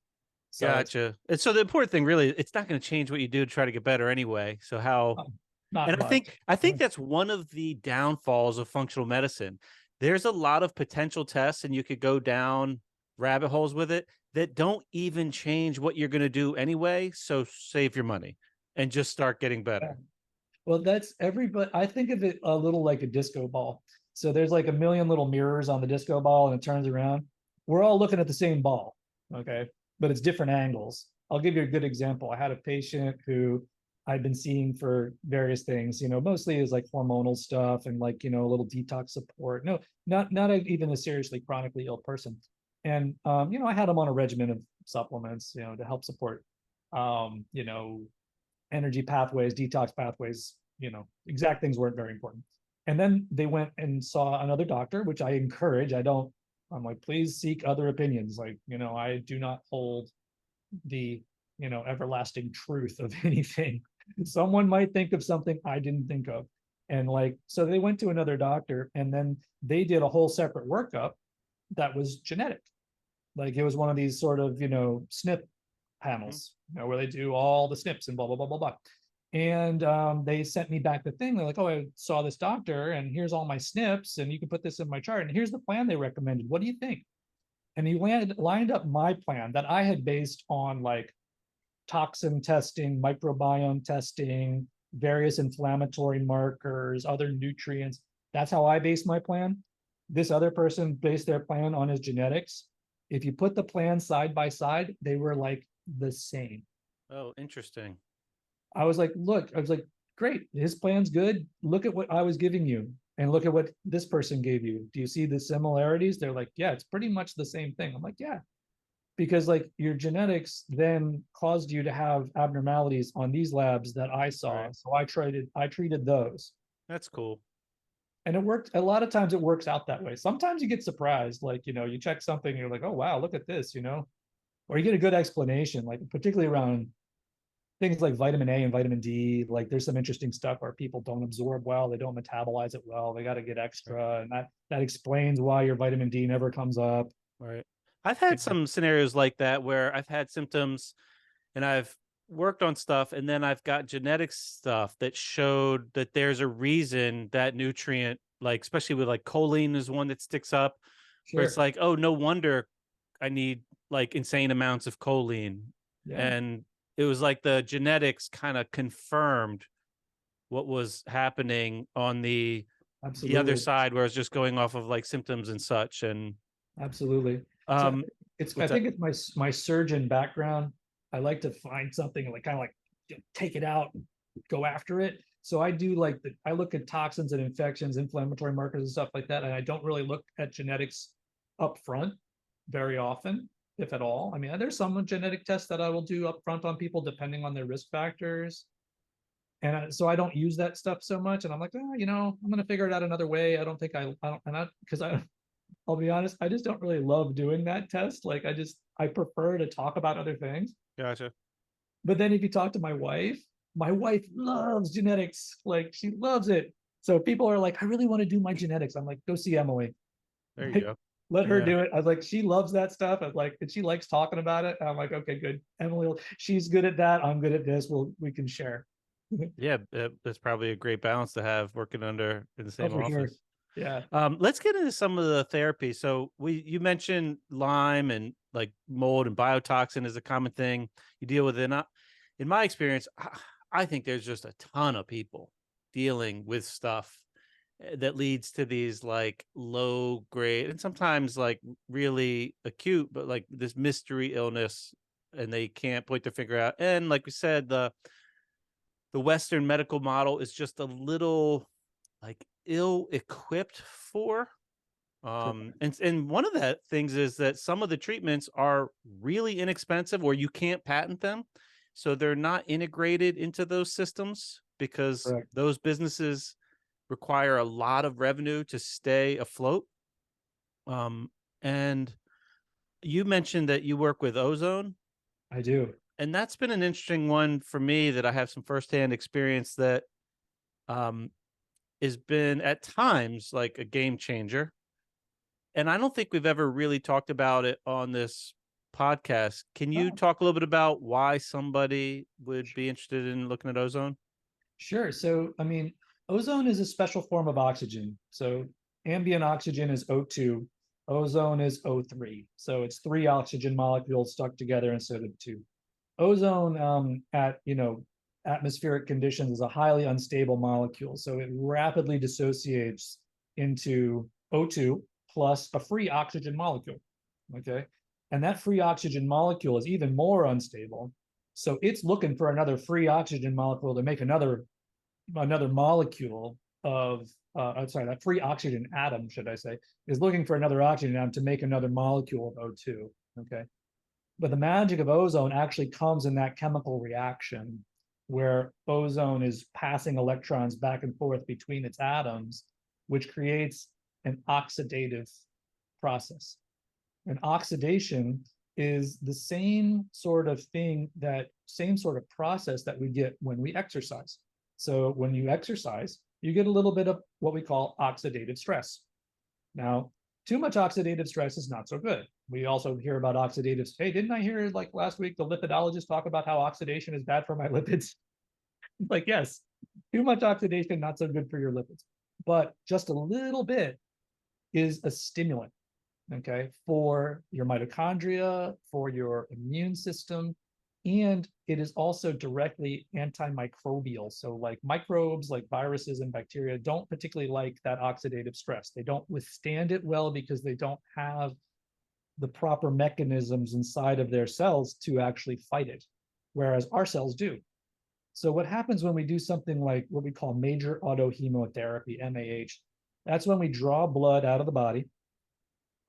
[SPEAKER 1] So gotcha. And so the important thing really, it's not going to change what you do to try to get better anyway. So how and much. I think that's one of the downfalls of functional medicine. There's a lot of potential tests, and you could go down rabbit holes with it that don't even change what you're going to do anyway. So save your money and just start getting better.
[SPEAKER 2] Well, that's everybody. I think of it a little like a disco ball. So there's like a million little mirrors on the disco ball, and it turns around. We're all looking at the same ball, okay? But it's different angles. I'll give you a good example. I had a patient who I've been seeing for various things, mostly is like hormonal stuff and like, a little detox support. No, not even a seriously chronically ill person. And, I had him on a regimen of supplements, to help support, energy pathways, detox pathways, exact things weren't very important. And then they went and saw another doctor, which I encourage. I'm like, please seek other opinions. Like, I do not hold the, everlasting truth of anything. Someone might think of something I didn't think of. And like, so they went to another doctor, and then they did a whole separate workup that was genetic. Like it was one of these sort of, SNP panels, where they do all the SNPs and blah, blah, blah, blah, blah. And they sent me back the thing. They're like, oh, I saw this doctor, and here's all my SNPs, and you can put this in my chart. And here's the plan they recommended. What do you think? And he lined up my plan that I had based on like toxin testing, microbiome testing, various inflammatory markers, other nutrients. That's how I based my plan. This other person based their plan on his genetics. If you put the plans side by side, they were like the same.
[SPEAKER 1] Oh, interesting.
[SPEAKER 2] I was like, great, his plan's good. Look at what I was giving you and look at what this person gave you. Do you see the similarities? They're like, yeah, it's pretty much the same thing. I'm like, yeah, because like your genetics then caused you to have abnormalities on these labs that I saw.
[SPEAKER 1] Right.
[SPEAKER 2] So I treated those.
[SPEAKER 1] That's cool.
[SPEAKER 2] And it worked. A lot of times it works out that way. Sometimes you get surprised, like, you check something, and you're like, oh wow, look at this, or you get a good explanation, like particularly around things like vitamin A and vitamin D. Like there's some interesting stuff where people don't absorb well, they don't metabolize it well, they got to get extra, and that explains why your vitamin D never comes up.
[SPEAKER 1] Right. I've had some scenarios like that where I've had symptoms and I've worked on stuff, and then I've got genetic stuff that showed that there's a reason that nutrient, like especially with like choline is one that sticks up, where it's
[SPEAKER 2] Sure.
[SPEAKER 1] like, oh, no wonder I need like insane amounts of choline.
[SPEAKER 2] Yeah.
[SPEAKER 1] And it was like the genetics kind of confirmed what was happening on the other
[SPEAKER 2] Absolutely.
[SPEAKER 1] side, where it's just going off of like symptoms and such. And
[SPEAKER 2] Absolutely. So
[SPEAKER 1] um
[SPEAKER 2] I
[SPEAKER 1] what's that?
[SPEAKER 2] think it's my surgeon background. I like to find something and like kind of like take it out, go after it. So I do like I look at toxins and infections, inflammatory markers and stuff like that. And I don't really look at genetics up front very often, if at all. I mean, there's some genetic tests that I will do up front on people depending on their risk factors. And so I don't use that stuff so much. And I'm like, oh, I'm going to figure it out another way. I don't think I don't, and I, because I'll be honest, I just don't really love doing that test. Like I prefer to talk about other things.
[SPEAKER 1] Gotcha.
[SPEAKER 2] But then if you talk to my wife loves genetics. Like she loves it. So people are like, I really want to do my genetics. I'm like, go see Emily.
[SPEAKER 1] There you
[SPEAKER 2] Like,
[SPEAKER 1] go.
[SPEAKER 2] let her
[SPEAKER 1] Yeah.
[SPEAKER 2] do it. I was like, she loves that stuff. I was like, and she likes talking about it. And I'm like, okay, good. Emily, she's good at that. I'm good at this. We can share.
[SPEAKER 1] Yeah, that's probably a great balance to have working under in the
[SPEAKER 2] Oh,
[SPEAKER 1] same
[SPEAKER 2] for sure.
[SPEAKER 1] office.
[SPEAKER 2] Yeah.
[SPEAKER 1] Let's get into some of the therapy. So you mentioned Lyme and like mold and biotoxin is a common thing you deal with. In my experience, I think there's just a ton of people dealing with stuff that leads to these like low grade and sometimes like really acute, but like this mystery illness, and they can't point their finger out. And like we said, the Western medical model is just a little like ill equipped for. And one of the things is that some of the treatments are really inexpensive or you can't patent them. So they're not integrated into those systems because
[SPEAKER 2] Correct.
[SPEAKER 1] those businesses require a lot of revenue to stay afloat. And you mentioned that you work with ozone,
[SPEAKER 2] I do.
[SPEAKER 1] and that's been an interesting one for me that I have some firsthand experience that um, has been at times like a game changer. And I don't think we've ever really talked about it on this podcast. Can you
[SPEAKER 2] Oh,
[SPEAKER 1] talk a little bit about why somebody would be interested in looking at ozone?
[SPEAKER 2] sure. So, I mean, ozone is a special form of oxygen. So, ambient oxygen is O2, ozone is O3. So, it's three oxygen molecules stuck together instead of two. Ozone at atmospheric conditions is a highly unstable molecule. So, it rapidly dissociates into O2 plus a free oxygen molecule. Okay. And that free oxygen molecule is even more unstable. So it's looking for another free oxygen molecule to make another molecule of that free oxygen atom, should I say, is looking for another oxygen atom to make another molecule of O2. Okay. But the magic of ozone actually comes in that chemical reaction where ozone is passing electrons back and forth between its atoms. which creates an oxidative process. And oxidation is the same sort of thing, that same sort of process that we get when we exercise. So when you exercise, you get a little bit of what we call oxidative stress. Now, too much oxidative stress is not so good. We also hear about oxidative. Hey, didn't I hear like last week the lipidologist talk about how oxidation is bad for my lipids? Like, yes, too much oxidation, not so good for your lipids. But just a little bit is a stimulant, okay, for your mitochondria, for your immune system. And it is also directly antimicrobial. So like microbes, like viruses and bacteria, don't particularly like that oxidative stress. They don't withstand it well because they don't have the proper mechanisms inside of their cells to actually fight it, whereas our cells do. So what happens when we do something like what we call major autohemotherapy, MAH, that's when we draw blood out of the body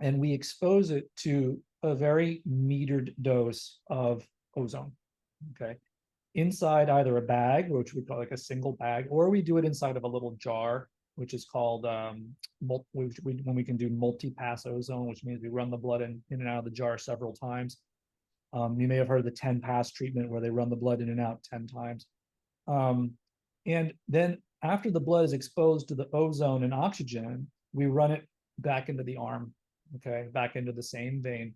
[SPEAKER 2] and we expose it to a very metered dose of ozone, okay? Inside either a bag, which we call like a single bag, or we do it inside of a little jar, which is called, when we can do multi-pass ozone, which means we run the blood in and out of the jar several times. You may have heard of the 10-pass treatment where they run the blood in and out 10 times. And then after the blood is exposed to the ozone and oxygen, we run it back into the arm, okay, back into the same vein.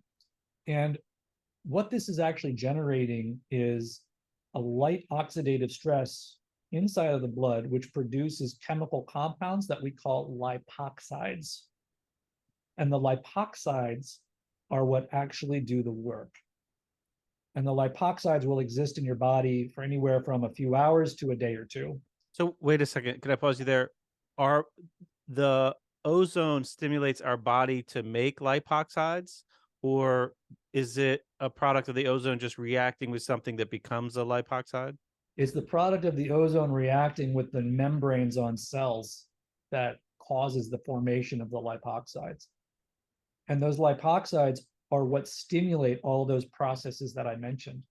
[SPEAKER 2] And what this is actually generating is a light oxidative stress inside of the blood, which produces chemical compounds that we call lipoxides. And the lipoxides are what actually do the work. And the lipoxides will exist in your body for anywhere from a few hours to a day or two.
[SPEAKER 1] So wait a second. Can I pause you there? Are the ozone stimulates our body to make lipoxides, or is it a product of the ozone just reacting with something that becomes a lipoxide?
[SPEAKER 2] It's the product of the ozone reacting with the membranes on cells that causes the formation of the lipoxides. And those lipoxides are what stimulate all those processes that I mentioned.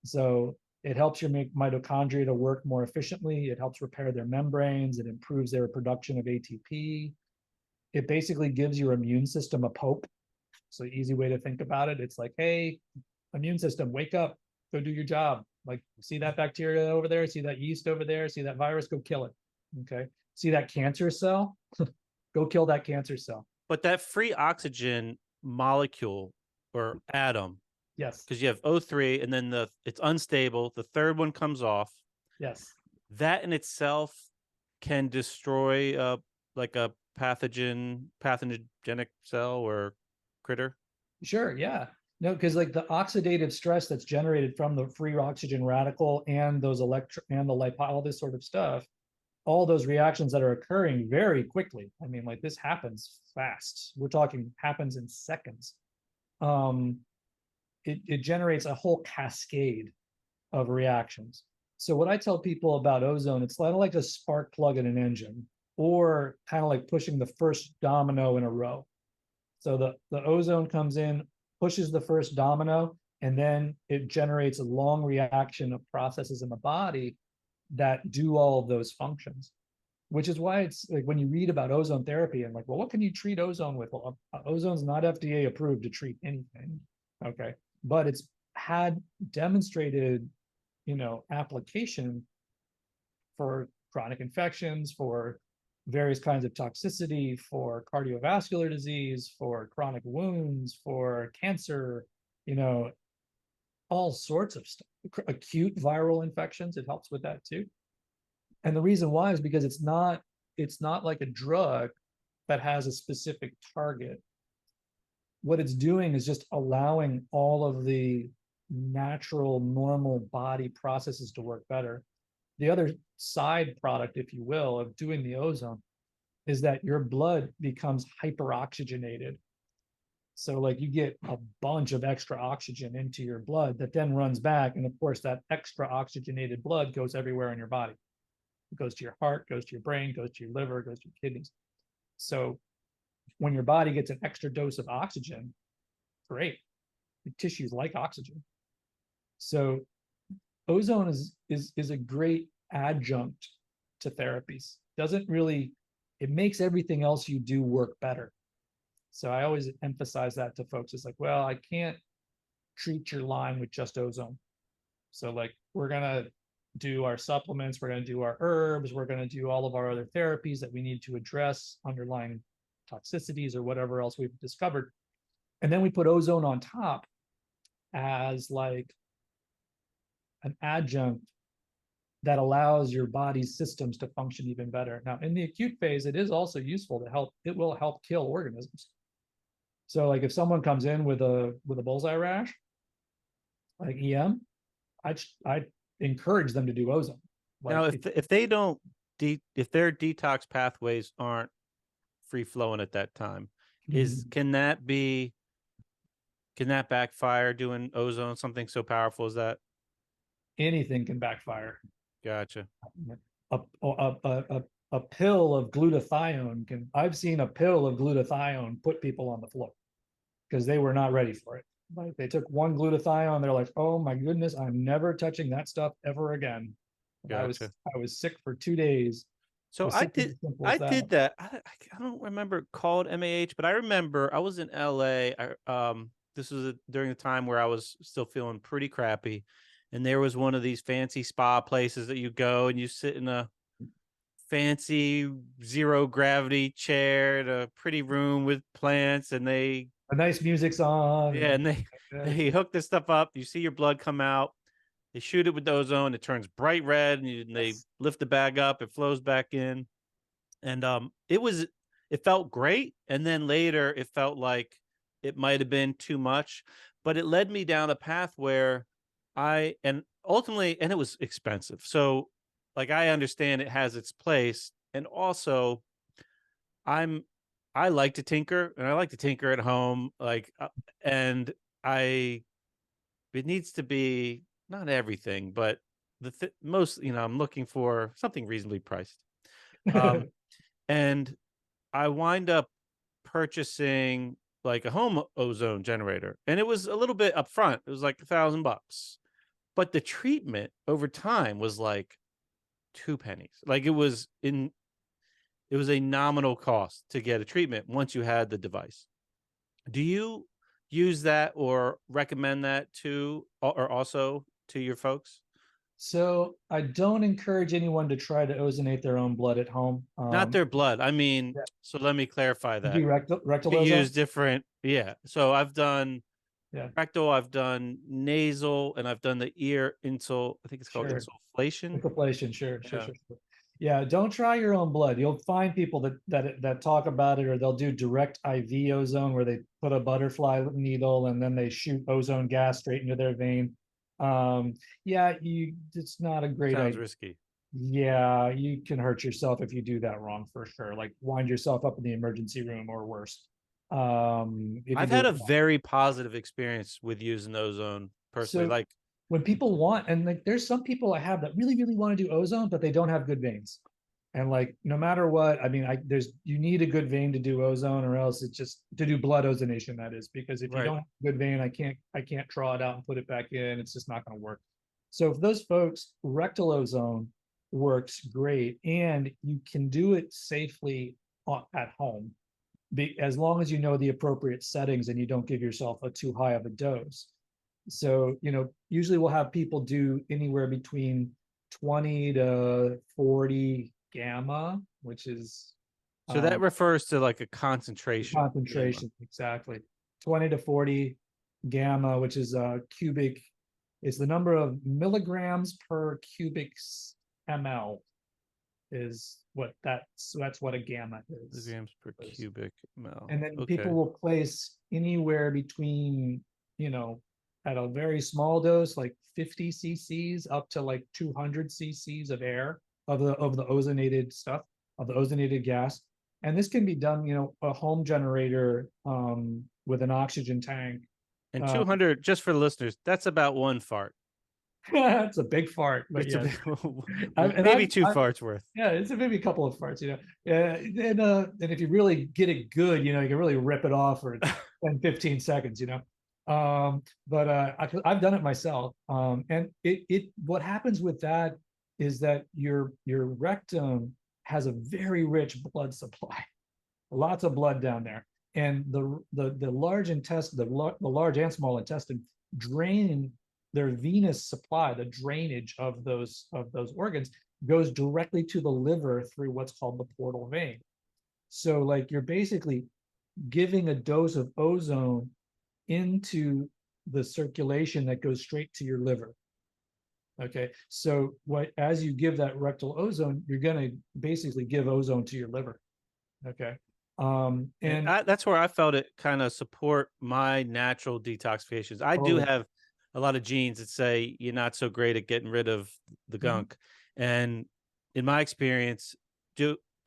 [SPEAKER 2] So it helps your mitochondria to work more efficiently. It helps repair their membranes. It improves their production of ATP. It basically gives your immune system a poke. So easy way to think about it. It's like, hey, immune system, wake up, go do your job. Like, see that bacteria over there, see that yeast over there, see that virus, go kill it. Okay. See that cancer cell, go kill that cancer cell.
[SPEAKER 1] But that free oxygen molecule or atom,
[SPEAKER 2] Yes.
[SPEAKER 1] because you have O3 and then it's unstable. The third one comes off.
[SPEAKER 2] Yes.
[SPEAKER 1] That in itself can destroy like a pathogenic cell or critter.
[SPEAKER 2] Sure. Yeah. No, because like the oxidative stress that's generated from the free oxygen radical and those and the lipo, all this sort of stuff, all those reactions that are occurring very quickly. I mean, like this happens fast. We're talking happens in seconds. It generates a whole cascade of reactions. So what I tell people about ozone, it's kind of like a spark plug in an engine, or kind of like pushing the first domino in a row. So the ozone comes in, pushes the first domino, and then it generates a long reaction of processes in the body that do all of those functions, which is why it's like when you read about ozone therapy and like, well, what can you treat ozone with? Well, ozone's not FDA approved to treat anything, okay? But it's had demonstrated, application for chronic infections, for various kinds of toxicity, for cardiovascular disease, for chronic wounds, for cancer, all sorts of stuff. Acute viral infections, it helps with that too. And the reason why is because it's not like a drug that has a specific target. What it's doing is just allowing all of the natural, normal body processes to work better. The other side product, if you will, of doing the ozone is that your blood becomes hyperoxygenated. So like you get a bunch of extra oxygen into your blood that then runs back. And of course, that extra oxygenated blood goes everywhere in your body. It goes to your heart, goes to your brain, goes to your liver, goes to your kidneys. So when your body gets an extra dose of oxygen, great. The tissues like oxygen. So ozone is a great adjunct to therapies. Doesn't really it makes everything else you do work better. So I always emphasize that to folks. It's like, well, I can't treat your Lyme with just ozone. So like, we're going to do our supplements, we're going to do our herbs, we're going to do all of our other therapies that we need to address underlying toxicities or whatever else we've discovered. And then we put ozone on top as like an adjunct that allows your body's systems to function even better. Now, in the acute phase, it is also useful to help. It will help kill organisms. So, like if someone comes in with a bullseye rash, like EM, I encourage them to do ozone. Like
[SPEAKER 1] now, if they don't if their detox pathways aren't free flowing at that time, can that backfire doing ozone, something so powerful as that?
[SPEAKER 2] Anything can backfire.
[SPEAKER 1] Gotcha.
[SPEAKER 2] A pill of glutathione can. I've seen a pill of glutathione put people on the floor because they were not ready for it. Like they took one glutathione, they're like, "Oh my goodness, I'm never touching that stuff ever again."
[SPEAKER 1] Gotcha.
[SPEAKER 2] I was sick for 2 days.
[SPEAKER 1] So I did that. I don't remember called MAH, but I remember I was in LA. This was during the time where I was still feeling pretty crappy, and there was one of these fancy spa places that you go and you sit in a fancy zero gravity chair in a pretty room with plants, and
[SPEAKER 2] a nice music's on.
[SPEAKER 1] Yeah, and they hook this stuff up. You see your blood come out. They shoot it with ozone. It turns bright red, and they lift the bag up. It flows back in, and it felt great. And then later, it felt like it might have been too much, but it led me down a path where ultimately, and it was expensive. So, like, I understand it has its place, and also, I like to tinker, and I like to tinker at home, and it needs to be not everything, but most, I'm looking for something reasonably priced. And I wind up purchasing like a home ozone generator, and it was a little bit upfront. It was like $1,000, but the treatment over time was like 2 pennies. Like it was a nominal cost to get a treatment once you had the device. Do you use that or recommend that also to your folks?
[SPEAKER 2] So I don't encourage anyone to try to ozonate their own blood at home.
[SPEAKER 1] Not their blood. I mean,
[SPEAKER 2] yeah.
[SPEAKER 1] So let me clarify that.
[SPEAKER 2] Do rectal
[SPEAKER 1] You
[SPEAKER 2] ozone?
[SPEAKER 1] use different, yeah. So I've done
[SPEAKER 2] yeah.
[SPEAKER 1] rectal, I've done nasal, and I've done the ear insult. I think it's called insufflation.
[SPEAKER 2] Insufflation, sure. Yeah, don't try your own blood. You'll find people that talk about it, or they'll do direct IV ozone where they put a butterfly needle and then they shoot ozone gas straight into their vein. It's not a great idea.
[SPEAKER 1] Sounds risky.
[SPEAKER 2] Yeah, you can hurt yourself if you do that wrong for sure. Like wind yourself up in the emergency room or worse.
[SPEAKER 1] I've had a very positive experience with using ozone personally.
[SPEAKER 2] So, when people want, and like there's some people I have that really, really want to do ozone, but they don't have good veins. And like no matter what, I mean, you need a good vein to do ozone, or else it's just to do blood ozonation, that is, because if you don't have a good vein, I can't draw it out and put it back in. It's just not going to work. So for those folks, rectal ozone works great, and you can do it safely at home, as long as you know the appropriate settings and you don't give yourself a too high of a dose. So, usually we'll have people do anywhere between 20 to 40 gamma, which is.
[SPEAKER 1] So that refers to like a concentration.
[SPEAKER 2] Concentration, exactly. 20 to 40 gamma, which is cubic, is the number of milligrams per cubic ml is what that's what a gamma is.
[SPEAKER 1] Milligrams per cubic ml.
[SPEAKER 2] And then people will place anywhere between, at a very small dose, like 50 cc's up to like 200 cc's of air of the ozonated stuff, of the ozonated gas. And this can be done, a home generator with an oxygen tank.
[SPEAKER 1] And 200, just for the listeners, that's about one fart.
[SPEAKER 2] It's a big fart, but
[SPEAKER 1] maybe two farts worth.
[SPEAKER 2] Yeah, it's maybe a couple of farts, and if you really get it good, you can really rip it off for 10, 15 seconds, but I've done it myself, and what happens with that is that your rectum has a very rich blood supply, lots of blood down there. And the large intestine, the large and small intestine drain their venous supply, the drainage of those organs goes directly to the liver through what's called the portal vein. So like you're basically giving a dose of ozone into the circulation that goes straight to your liver. Okay, so as you give that rectal ozone, you're going to basically give ozone to your liver. Okay.
[SPEAKER 1] And that's where I felt it kind of support my natural detoxifications. I do have a lot of genes that say you're not so great at getting rid of the gunk. And in my experience,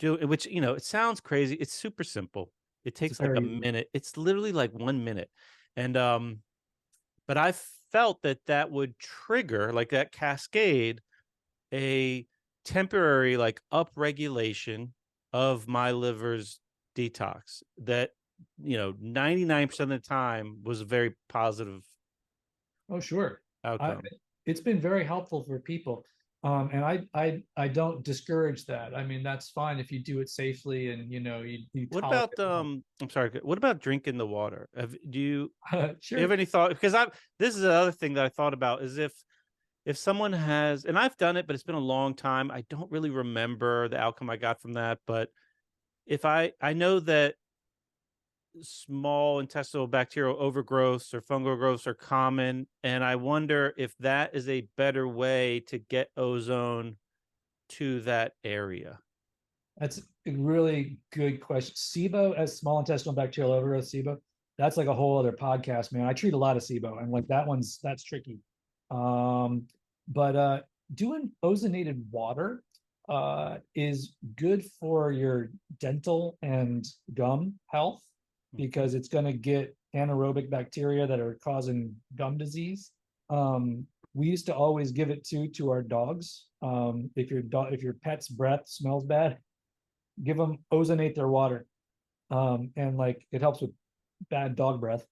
[SPEAKER 1] which, it sounds crazy. It's super simple. It takes like a minute. It's literally like 1 minute. And, but I felt that would trigger, like that cascade, a temporary like upregulation of my liver's detox that 99% of the time was a very positive outcome.
[SPEAKER 2] It's been very helpful for people, and I don't discourage that. I mean, that's fine if you do it safely and you
[SPEAKER 1] what about I'm sorry, what about drinking the water? Do you
[SPEAKER 2] sure.
[SPEAKER 1] Do you have any thought? Because this is another thing that I thought about, is if someone has, and I've done it, but it's been a long time, I don't really remember the outcome I got from that. But if I know that small intestinal bacterial overgrowths or fungal growths are common, and I wonder if that is a better way to get ozone to that area.
[SPEAKER 2] That's a really good question. SIBO, as small intestinal bacterial overgrowth, SIBO, that's like a whole other podcast, man. I treat a lot of SIBO, and like that's tricky. But doing ozonated water is good for your dental and gum health, because it's going to get anaerobic bacteria that are causing gum disease. We used to always give it to our dogs. If your pet's breath smells bad, give them, ozonate their water, and like it helps with bad dog breath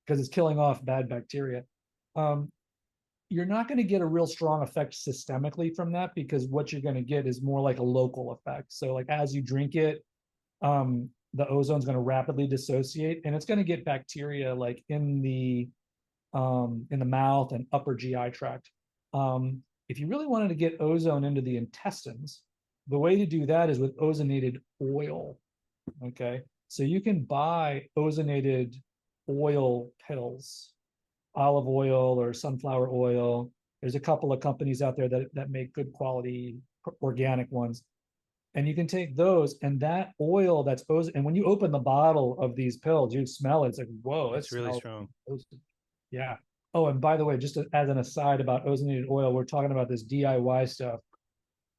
[SPEAKER 2] because it's killing off bad bacteria. You're not going to get a real strong effect systemically from that, because what you're going to get is more like a local effect. So like as you drink it, the ozone's going to rapidly dissociate, and it's going to get bacteria like in the mouth and upper GI tract. If you really wanted to get ozone into the intestines, the way to do that is with ozonated oil. Okay, so you can buy ozonated oil pills, olive oil or sunflower oil. There's a couple of companies out there that make good quality organic ones. And you can take those, and that oil that's ozone, and when you open the bottle of these pills, you smell it. It's like, whoa,
[SPEAKER 1] it's really strong.
[SPEAKER 2] Yeah. Oh, and by the way, just as an aside about ozonated oil, we're talking about this DIY stuff.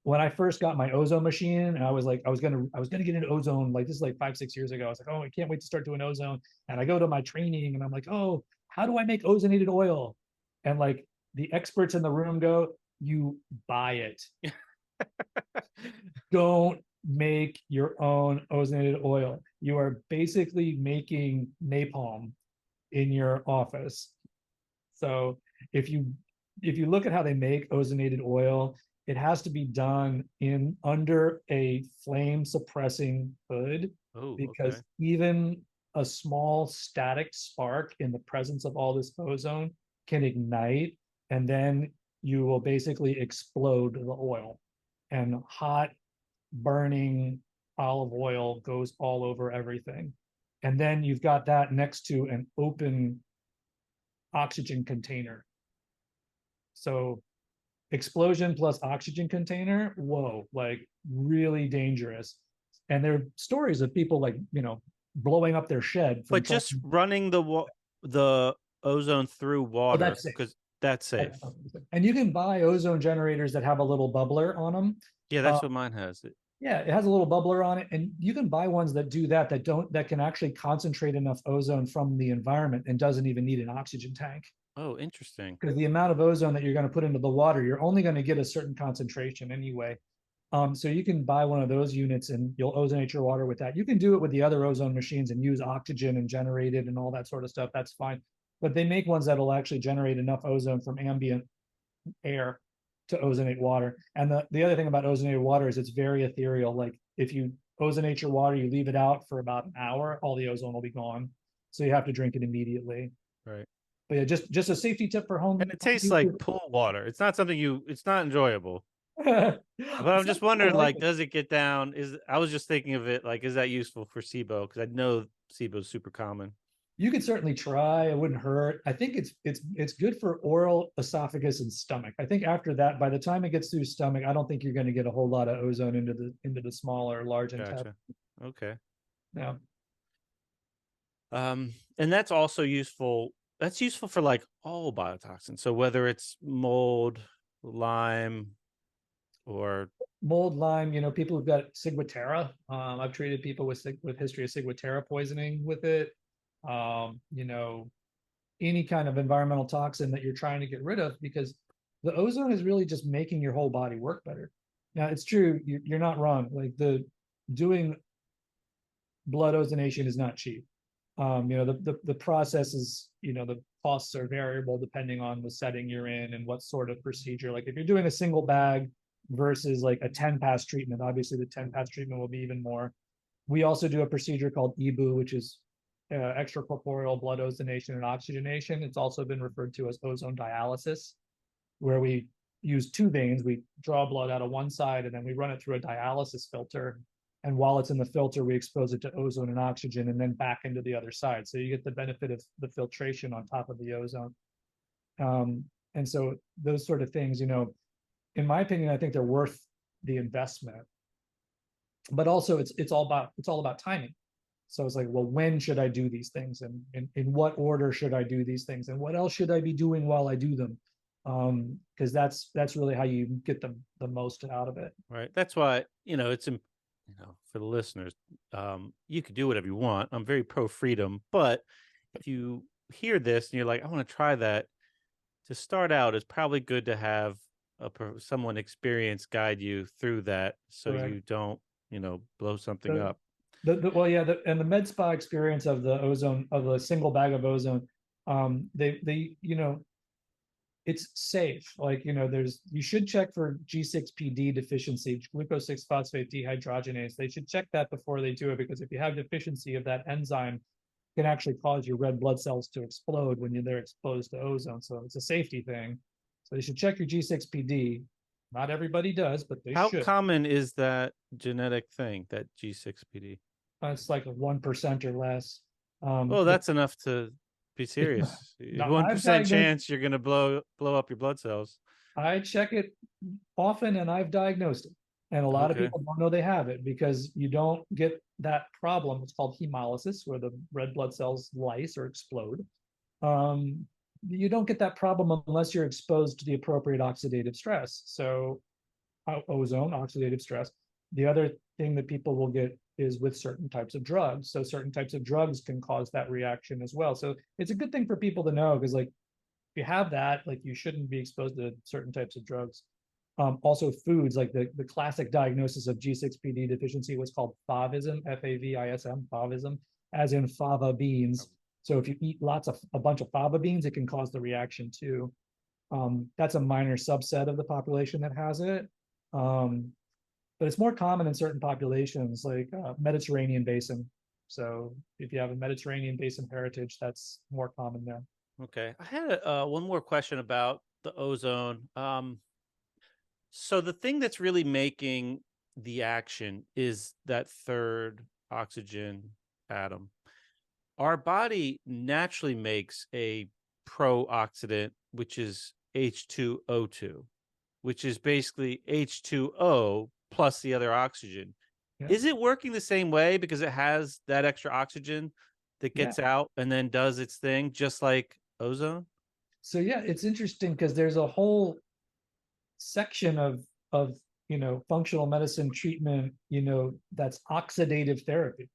[SPEAKER 2] When I first got my ozone machine, and I was gonna get into ozone, like this is like 5-6 years ago. I was like, oh, I can't wait to start doing ozone. And I go to my training, and I'm like, oh, how do I make ozonated oil? And like the experts in the room go, you buy it. Don't make your own ozonated oil. You are basically making napalm in your office. So if you look at how they make ozonated oil, it has to be done under a flame suppressing hood, because even a small static spark in the presence of all this ozone can ignite, and then you will basically explode the oil, and hot burning olive oil goes all over everything. And then you've got that next to an open oxygen container. So explosion plus oxygen container, whoa, like really dangerous. And there are stories of people like, blowing up their shed.
[SPEAKER 1] But just running the ozone through water, because that's safe.
[SPEAKER 2] And you can buy ozone generators that have a little bubbler on them.
[SPEAKER 1] Yeah, that's what mine has.
[SPEAKER 2] Yeah, it has a little bubbler on it, and you can buy ones that do that can actually concentrate enough ozone from the environment and doesn't even need an oxygen tank.
[SPEAKER 1] Oh, interesting.
[SPEAKER 2] Because the amount of ozone that you're going to put into the water, you're only going to get a certain concentration anyway. So you can buy one of those units and you'll ozonate your water with that. You can do it with the other ozone machines and use oxygen and generate it and all that sort of stuff. That's fine. But they make ones that'll actually generate enough ozone from ambient air to ozonate water. And the other thing about ozonated water is it's very ethereal. Like if you ozonate your water, you leave it out for about an hour, all the ozone will be gone. So you have to drink it immediately.
[SPEAKER 1] Right.
[SPEAKER 2] But yeah, just a safety tip for
[SPEAKER 1] And
[SPEAKER 2] home.
[SPEAKER 1] it tastes like pool water. It's not something it's not enjoyable. But I'm just wondering, like, does it get down? I was just thinking of it, like, is that useful for SIBO? Because I know SIBO is super common.
[SPEAKER 2] You could certainly try. It wouldn't hurt. I think it's good for oral, esophagus, and stomach. I think after that, by the time it gets through stomach, I don't think you're going to get a whole lot of ozone into the small or large intestine.
[SPEAKER 1] Gotcha. Okay.
[SPEAKER 2] Yeah.
[SPEAKER 1] And that's also useful. That's useful for like all biotoxins. So whether it's mold, Lyme, or
[SPEAKER 2] Mold, Lyme, people who've got ciguatera. I've treated people with history of ciguatera poisoning with it. You know, any kind of environmental toxin that you're trying to get rid of, because the ozone is really just making your whole body work better. Now, it's true, you're not wrong. Like doing blood ozonation is not cheap. The process is, the costs are variable depending on the setting you're in and what sort of procedure. Like if you're doing a single bag versus like a 10-pass treatment, obviously the 10-pass treatment will be even more. We also do a procedure called EBU, which is extracorporeal blood ozonation and oxygenation. It's also been referred to as ozone dialysis, where we use two veins. We draw blood out of one side and then we run it through a dialysis filter. And while it's in the filter, we expose it to ozone and oxygen and then back into the other side. So you get the benefit of the filtration on top of the ozone. And so those sort of things, in my opinion, I think they're worth the investment. But also it's all about timing. So it's like, well, when should I do these things, and in what order should I do these things, and what else should I be doing while I do them? Because that's really how you get the most out of it.
[SPEAKER 1] Right. That's why it's for the listeners, you could do whatever you want. I'm very pro freedom, but if you hear this and you're like, I want to try that, to start out, it's probably good to have someone experienced guide you through that, so
[SPEAKER 2] Correct.
[SPEAKER 1] you don't blow something up.
[SPEAKER 2] And the med spa experience of the ozone, of a single bag of ozone, they it's safe. Like, you should check for G6PD deficiency, glucose 6-phosphate dehydrogenase. They should check that before they do it, because if you have deficiency of that enzyme, it can actually cause your red blood cells to explode when they're exposed to ozone. So it's a safety thing. So they should check your G6PD. Not everybody does, but they should.
[SPEAKER 1] How common is that genetic thing, that G6PD?
[SPEAKER 2] It's like a 1% or less.
[SPEAKER 1] Well, that's enough to be serious. 1% chance you're going to blow up your blood cells.
[SPEAKER 2] I check it often, and I've diagnosed it. And a lot of people don't know they have it, because you don't get that problem. It's called hemolysis, where the red blood cells lyse or explode. You don't get that problem unless you're exposed to the appropriate oxidative stress. So ozone, oxidative stress. The other thing that people will get is with certain types of drugs. So certain types of drugs can cause that reaction as well. So it's a good thing for people to know, because like if you have that, like you shouldn't be exposed to certain types of drugs. Also foods, like the classic diagnosis of G6PD deficiency was called favism, F-A-V-I-S-M, favism, as in fava beans. So if you eat a bunch of fava beans, it can cause the reaction too. That's a minor subset of the population that has it. But it's more common in certain populations, like Mediterranean basin. So if you have a Mediterranean basin heritage, that's more common there.
[SPEAKER 1] Okay. I had one more question about the ozone. So the thing that's really making the action is that third oxygen atom. Our body naturally makes a pro-oxidant, which is H2O2, which is basically H2O plus the other oxygen. Yeah. Is it working the same way because it has that extra oxygen that gets out and then does its thing, just like ozone?
[SPEAKER 2] So yeah, it's interesting because there's a whole section of functional medicine treatment, that's oxidative therapy,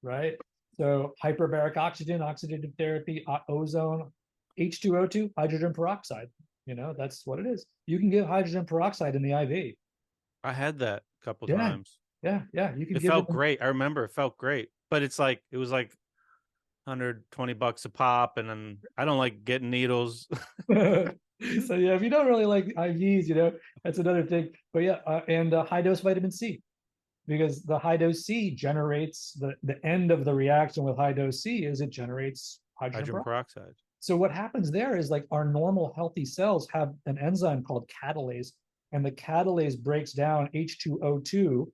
[SPEAKER 2] right? So hyperbaric oxygen, oxidative therapy, ozone, H2O2, hydrogen peroxide. That's what it is. You can give hydrogen peroxide in the IV.
[SPEAKER 1] I had that a couple times.
[SPEAKER 2] Yeah. You can.
[SPEAKER 1] It felt great. I remember it felt great, but it was like $120 a pop, and then I don't like getting needles.
[SPEAKER 2] So yeah, if you don't really like IVs, that's another thing. But yeah, and high dose vitamin C, because the high dose C generates the end of the reaction with high dose C is it generates hydrogen
[SPEAKER 1] Hydrogen
[SPEAKER 2] peroxide.
[SPEAKER 1] peroxide.
[SPEAKER 2] So what happens there is like our normal healthy cells have an enzyme called catalase, and the catalase breaks down H2O2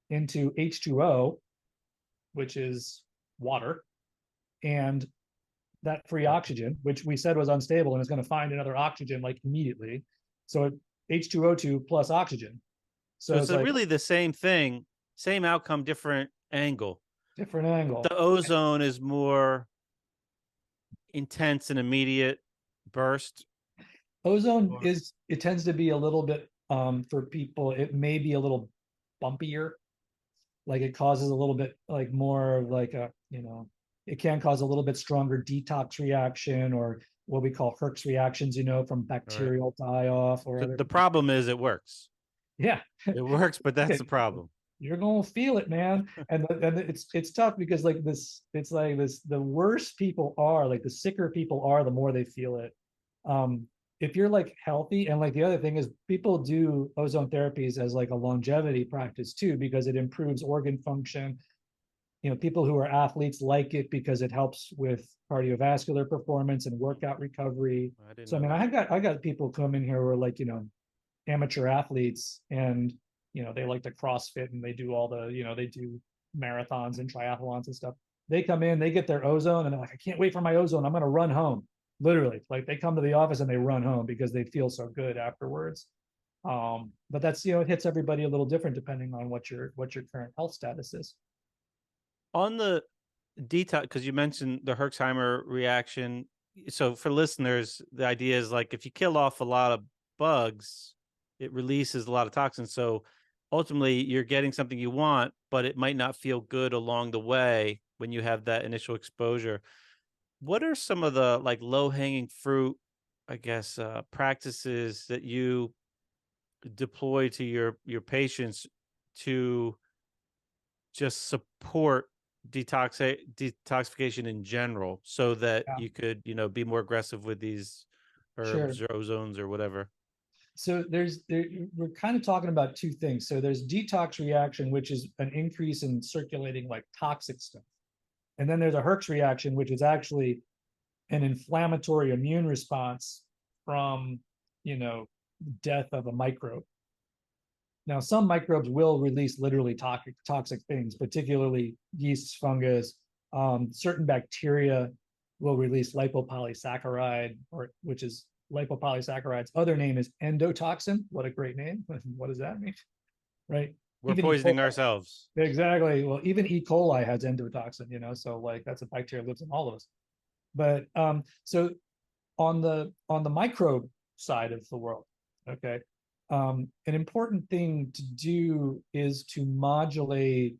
[SPEAKER 2] into H2O, which is water, and that free oxygen, which we said was unstable and is going to find another oxygen like immediately. So H2O2 plus oxygen.
[SPEAKER 1] So
[SPEAKER 2] So
[SPEAKER 1] it's
[SPEAKER 2] it's like
[SPEAKER 1] really the same thing, same outcome, different angle.
[SPEAKER 2] different
[SPEAKER 1] But
[SPEAKER 2] angle.
[SPEAKER 1] the ozone is more intense and immediate burst.
[SPEAKER 2] Ozone
[SPEAKER 1] Or
[SPEAKER 2] is, it tends to be a little bit, for people, it may be a little bumpier. Like it causes a little bit like more like it can cause a little bit stronger detox reaction, or what we call Herx reactions, from
[SPEAKER 1] all right.
[SPEAKER 2] bacterial die off or
[SPEAKER 1] So
[SPEAKER 2] other.
[SPEAKER 1] the problem is it works.
[SPEAKER 2] Yeah.
[SPEAKER 1] It works, but that's
[SPEAKER 2] Okay,
[SPEAKER 1] the problem.
[SPEAKER 2] you're gonna feel it, man. And it's tough because like this, it's like this, the worse people are, like the sicker people are, the more they feel it. Um, if you're like healthy, and like the other thing is people do ozone therapies as like a longevity practice too, because it improves organ function. People who are athletes like it because it helps with cardiovascular performance and workout recovery.
[SPEAKER 1] I didn't
[SPEAKER 2] So I
[SPEAKER 1] know
[SPEAKER 2] mean,
[SPEAKER 1] that.
[SPEAKER 2] I got people come in here who are like, amateur athletes, and they like to CrossFit, and they do all the, they do marathons and triathlons and stuff. They come in, they get their ozone, and they're like, I can't wait for my ozone. I'm gonna run home. Literally, like they come to the office and they run home because they feel so good afterwards. But that's, it hits everybody a little different depending on what your current health status is.
[SPEAKER 1] On the detox, because you mentioned the Herxheimer reaction. So for listeners, the idea is like if you kill off a lot of bugs, it releases a lot of toxins. So ultimately, you're getting something you want, but it might not feel good along the way when you have that initial exposure. What are some of the like low hanging fruit, I guess, practices that you deploy to your patients to just support detoxification in general so that
[SPEAKER 2] Yeah,
[SPEAKER 1] you could be more aggressive with these
[SPEAKER 2] sure.
[SPEAKER 1] herbs or ozones or whatever?
[SPEAKER 2] So we're kind of talking about two things. So there's detox reaction, which is an increase in circulating like toxic stuff. And then there's a Herx reaction, which is actually an inflammatory immune response from, you know, death of a microbe. Now, some microbes will release literally toxic things, particularly yeasts, fungus. Certain bacteria will release lipopolysaccharide, or which is lipopolysaccharides. Other name is endotoxin. What a great name! What does that mean? Right?
[SPEAKER 1] We're
[SPEAKER 2] Even E.
[SPEAKER 1] poisoning
[SPEAKER 2] coli.
[SPEAKER 1] ourselves.
[SPEAKER 2] Exactly. Well, even E. coli has endotoxin. So like that's a bacteria that lives in all of us. But so on the microbe side of the world, okay, an important thing to do is to modulate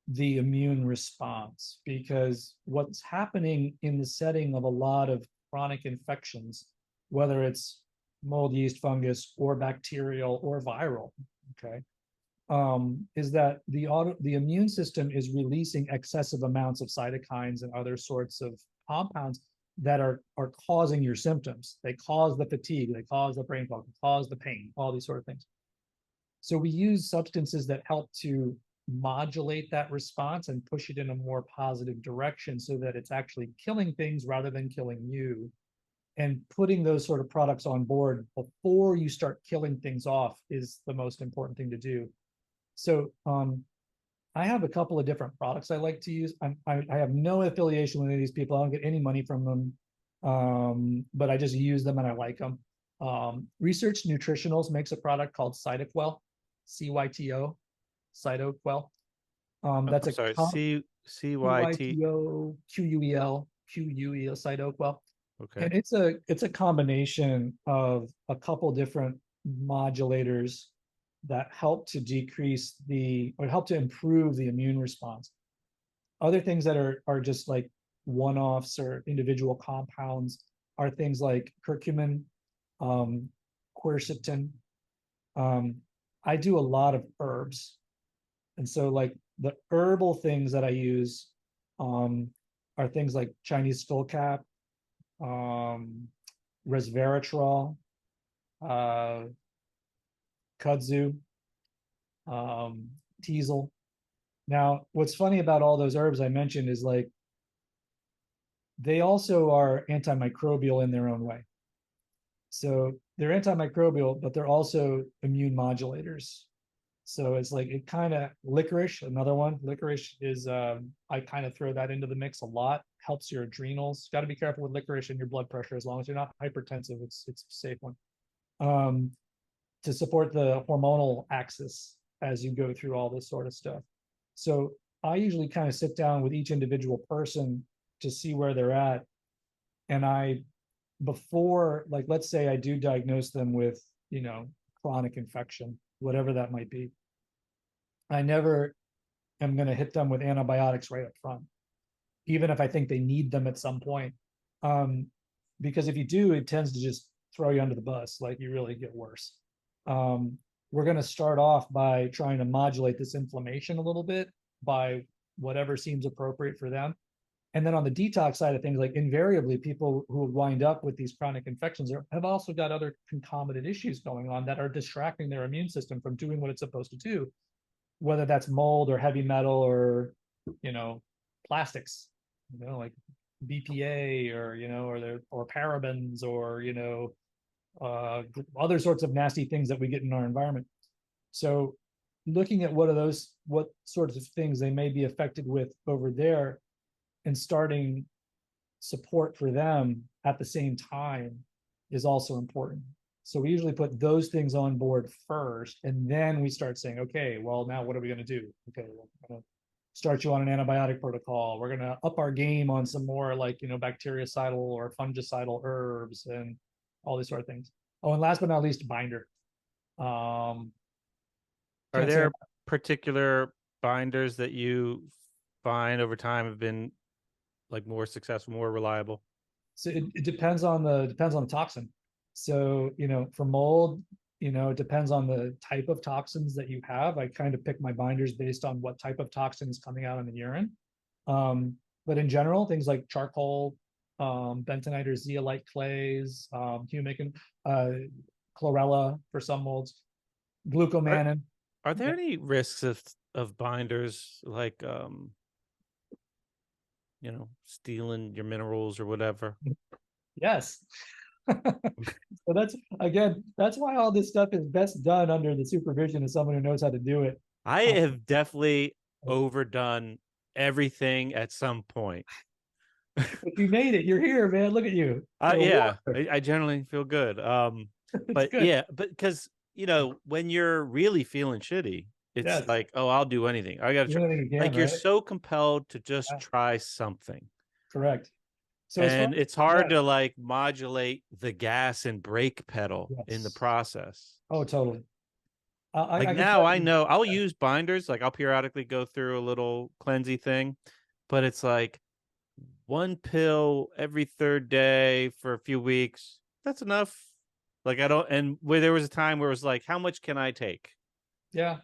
[SPEAKER 2] the immune response, because what's happening in the setting of a lot of chronic infections, whether it's mold, yeast, fungus, or bacterial or viral, okay, is that the immune system is releasing excessive amounts of cytokines and other sorts of compounds that are causing your symptoms. They cause the fatigue, they cause the brain fog, they cause the pain, all these sort of things. So we use substances that help to modulate that response and push it in a more positive direction so that it's actually killing things rather than killing you. And putting those sort of products on board before you start killing things off is the most important thing to do. So I have a couple of different products I like to use. I have no affiliation with any of these people. I don't get any money from them, but I just use them and I like them. Research Nutritionals makes a product called Cytoquel, CYTO, Cytoquel. That's
[SPEAKER 1] I'm
[SPEAKER 2] a
[SPEAKER 1] sorry, CYT.
[SPEAKER 2] CYTO QUEL Cytoquel,
[SPEAKER 1] Okay.
[SPEAKER 2] and it's a combination of a couple different modulators that help to decrease or help to improve the immune response. Other things that are just like one-offs or individual compounds are things like curcumin, quercetin. Um, I do a lot of herbs, and so like the herbal things that I use um, are things like Chinese skullcap, um, resveratrol, uh, kudzu, teasel. Now, what's funny about all those herbs I mentioned is like they also are antimicrobial in their own way. So they're antimicrobial, but they're also immune modulators. So it's like it kind of licorice, another one. Licorice is I kind of throw that into the mix a lot. Helps your adrenals. Got to be careful with licorice and your blood pressure. As long as you're not hypertensive, it's a safe one. Um, to support the hormonal axis as you go through all this sort of stuff. So I usually kind of sit down with each individual person to see where they're at. And I, before, like, let's say I do diagnose them with, chronic infection, whatever that might be, I never am going to hit them with antibiotics right up front, even if I think they need them at some point. Um, because if you do, it tends to just throw you under the bus, like you really get worse. Um, we're going to start off by trying to modulate this inflammation a little bit by whatever seems appropriate for them. And then on the detox side of things, like invariably, people who wind up with these chronic infections have also got other concomitant issues going on that are distracting their immune system from doing what it's supposed to do, whether that's mold or heavy metal or, plastics, like BPA or parabens or, other sorts of nasty things that we get in our environment. So looking at what sorts of things they may be affected with over there and starting support for them at the same time is also important. So we usually put those things on board first, and then we start saying, okay, well, now what are we going to do? Okay, well, we're going to start you on an antibiotic protocol. We're going to up our game on some more like, bactericidal or fungicidal herbs and all these sort of things. Oh, and last but not least, binder. Um,
[SPEAKER 1] Are
[SPEAKER 2] can't say
[SPEAKER 1] there particular binders that you find over time have been like more successful, more reliable?
[SPEAKER 2] so it depends on the toxin. So, for mold, it depends on the type of toxins that you have. I kind of pick my binders based on what type of toxin is coming out in the urine. But in general, things like charcoal, bentonite or zeolite clays, humic, chlorella for some molds,
[SPEAKER 1] Are,
[SPEAKER 2] glucomannan.
[SPEAKER 1] are there
[SPEAKER 2] Yeah.
[SPEAKER 1] any risks of binders like stealing your minerals or whatever?
[SPEAKER 2] Yes. So that's why all this stuff is best done under the supervision of someone who knows how to do it.
[SPEAKER 1] I
[SPEAKER 2] Uh,
[SPEAKER 1] have definitely overdone everything at some point.
[SPEAKER 2] but you made it. You're here, man. Look at you. You're a
[SPEAKER 1] Yeah,
[SPEAKER 2] warrior.
[SPEAKER 1] I generally feel good.
[SPEAKER 2] It's
[SPEAKER 1] But
[SPEAKER 2] good.
[SPEAKER 1] yeah, but because when you're really feeling shitty, it's
[SPEAKER 2] Yes.
[SPEAKER 1] like, oh, I'll do anything. I gotta
[SPEAKER 2] You
[SPEAKER 1] try.
[SPEAKER 2] know anything you can,
[SPEAKER 1] Like you're
[SPEAKER 2] right?
[SPEAKER 1] so compelled to just
[SPEAKER 2] Yeah,
[SPEAKER 1] try something.
[SPEAKER 2] correct. So as far
[SPEAKER 1] And it's
[SPEAKER 2] yeah,
[SPEAKER 1] hard to like modulate the gas and brake pedal in the
[SPEAKER 2] yes.
[SPEAKER 1] process.
[SPEAKER 2] Oh, totally. I
[SPEAKER 1] Like
[SPEAKER 2] can tell
[SPEAKER 1] now I
[SPEAKER 2] you.
[SPEAKER 1] know I'll
[SPEAKER 2] Yeah.
[SPEAKER 1] use binders, like I'll periodically go through a little cleansy thing, but it's like one pill every third day for a few weeks. That's enough. Like I don't, and where there was a time where it was like, how much can I take?
[SPEAKER 2] Yeah.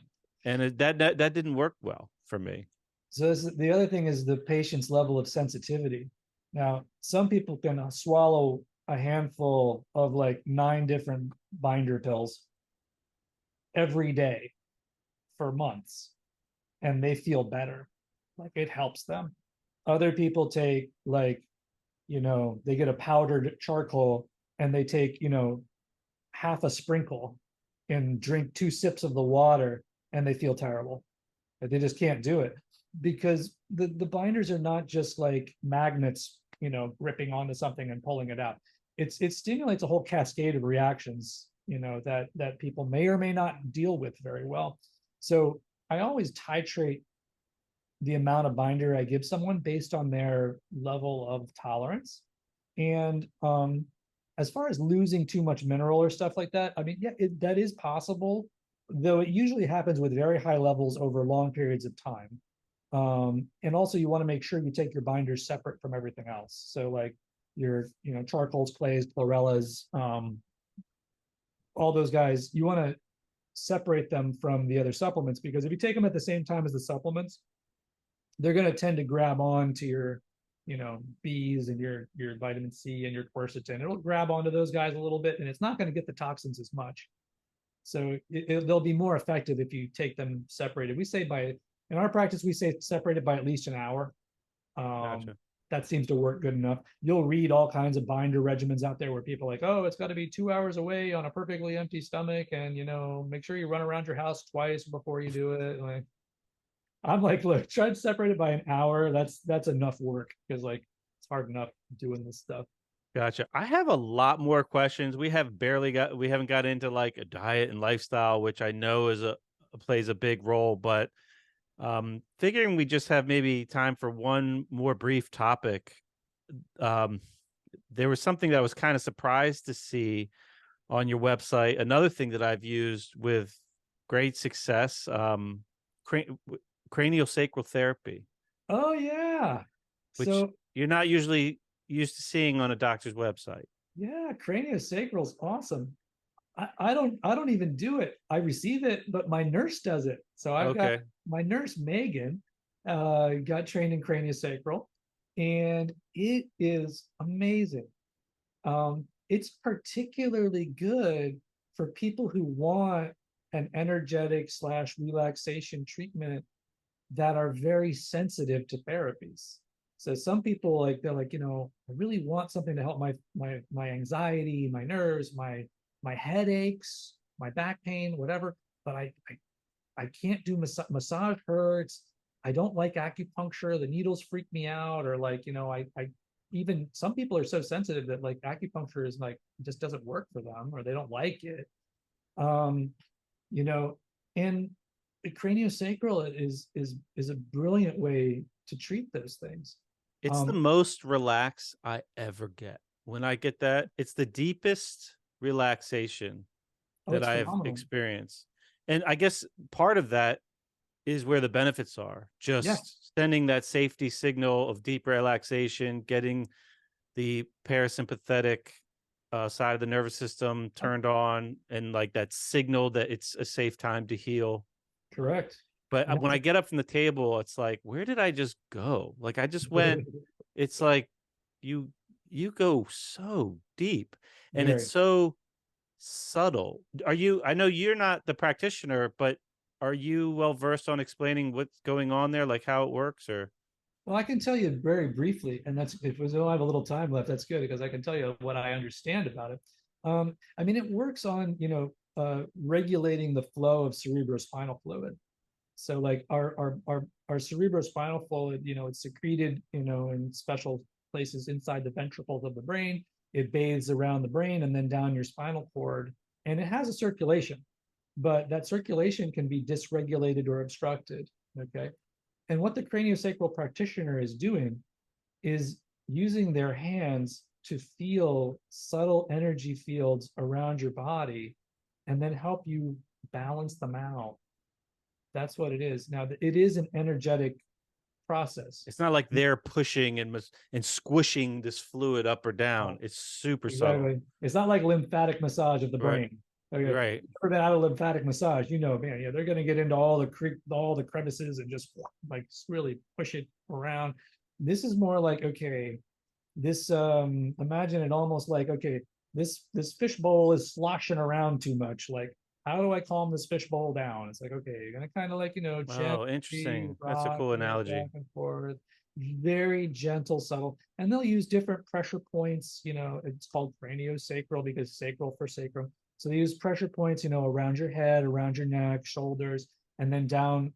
[SPEAKER 1] And that didn't work well for me.
[SPEAKER 2] So the other thing is the patient's level of sensitivity. Now, some people can swallow a handful of like 9 different binder pills every day for months, and they feel better. Like it helps them. Other people take like, they get a powdered charcoal and they take, half a sprinkle and drink 2 sips of the water and they feel terrible. They just can't do it because the binders are not just like magnets, gripping onto something and pulling it out. It stimulates a whole cascade of reactions, that people may or may not deal with very well. So I always titrate the amount of binder I give someone based on their level of tolerance. And as far as losing too much mineral or stuff like that, I mean, yeah, that is possible, though it usually happens with very high levels over long periods of time. And also, you want to make sure you take your binders separate from everything else. So, like your, charcoals, clays, chlorellas, all those guys, you want to separate them from the other supplements because if you take them at the same time as the supplements, they're going to tend to grab on to B's and your vitamin C and your quercetin. It'll grab onto those guys a little bit, and it's not going to get the toxins as much. So they'll be more effective if you take them separated. We say in our practice, we say separated by at least an hour.
[SPEAKER 1] Gotcha.
[SPEAKER 2] That seems to work good enough. You'll read all kinds of binder regimens out there where people are like, oh, it's got to be 2 hours away on a perfectly empty stomach, and make sure you run around your house twice before you do it. Like, I'm like, look, try to separate it by an hour. That's enough work, because like it's hard enough doing this stuff.
[SPEAKER 1] Gotcha. I have a lot more questions. We haven't got into like a diet and lifestyle, which I know plays a big role, but figuring we just have maybe time for one more brief topic. There was something that I was kind of surprised to see on your website. Another thing that I've used with great success, cranial sacral therapy.
[SPEAKER 2] Oh yeah.
[SPEAKER 1] Which you're not usually used to seeing on a doctor's website.
[SPEAKER 2] Yeah, craniosacral is awesome. I don't even do it. I receive it, but my nurse does it. So I've got my nurse Megan got trained in craniosacral, and it is amazing. It's particularly good for people who want an energetic / relaxation treatment that are very sensitive to therapies. So some people they're like, I really want something to help my anxiety, my nerves, my headaches, my back pain, whatever. But I can't do massage hurts. I don't like acupuncture. The needles freak me out, or I even some people are so sensitive that like acupuncture is like just doesn't work for them, or they don't like it. And the craniosacral is a brilliant way to treat those things.
[SPEAKER 1] It's the most relaxed I ever get. When I get that, it's the deepest relaxation that I have experienced. And I guess part of that is where the benefits are. Just sending that safety signal of deep relaxation, getting the parasympathetic side of the nervous system turned on, and like that signal that it's a safe time to heal.
[SPEAKER 2] Correct.
[SPEAKER 1] But when I get up from the table, it's like, where did I just go? Like I just went. It's like you go so deep, and it's so subtle. I know you're not the practitioner, but are you well versed on explaining what's going on there, like how it works? Or
[SPEAKER 2] well, I can tell you very briefly, and that's if we don't have a little time left, that's good, because I can tell you what I understand about it. I mean, it works on regulating the flow of cerebrospinal fluid. So like our cerebrospinal fluid, it's secreted, in special places inside the ventricles of the brain. It bathes around the brain and then down your spinal cord, and it has a circulation, but that circulation can be dysregulated or obstructed. Okay. And what the craniosacral practitioner is doing is using their hands to feel subtle energy fields around your body and then help you balance them out. That's what it is. Now, it is an energetic process.
[SPEAKER 1] It's not like they're pushing and squishing this fluid up or down. It's super subtle.
[SPEAKER 2] It's not like lymphatic massage of the brain.
[SPEAKER 1] Okay. Right.
[SPEAKER 2] If you've ever been out of lymphatic massage, man, they're going to get into all the crevices and just like really push it around. This is more like, okay, this imagine it almost like, okay, this fishbowl is sloshing around too much. Like, how do I calm this fishbowl down? It's like, okay, you're gonna kind of like,
[SPEAKER 1] oh, interesting. That's a cool analogy.
[SPEAKER 2] Back and forth, very gentle, subtle. And they'll use different pressure points. It's called craniosacral because sacral for sacrum. So they use pressure points, around your head, around your neck, shoulders, and then down,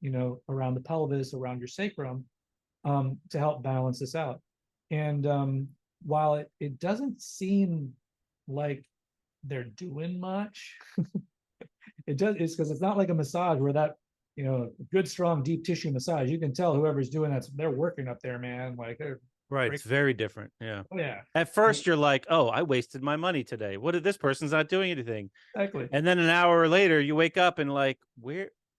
[SPEAKER 2] around the pelvis, around your sacrum, to help balance this out. And while it doesn't seem like they're doing much, it does. It's because it's not like a massage where that, good, strong, deep tissue massage. You can tell whoever's doing that, they're working up there, man. Like they're
[SPEAKER 1] right. It's very different. Yeah.
[SPEAKER 2] Oh, yeah.
[SPEAKER 1] At first, you're like, oh, I wasted my money today. What did this person's not doing anything?
[SPEAKER 2] Exactly.
[SPEAKER 1] And then an hour later, you wake up and like,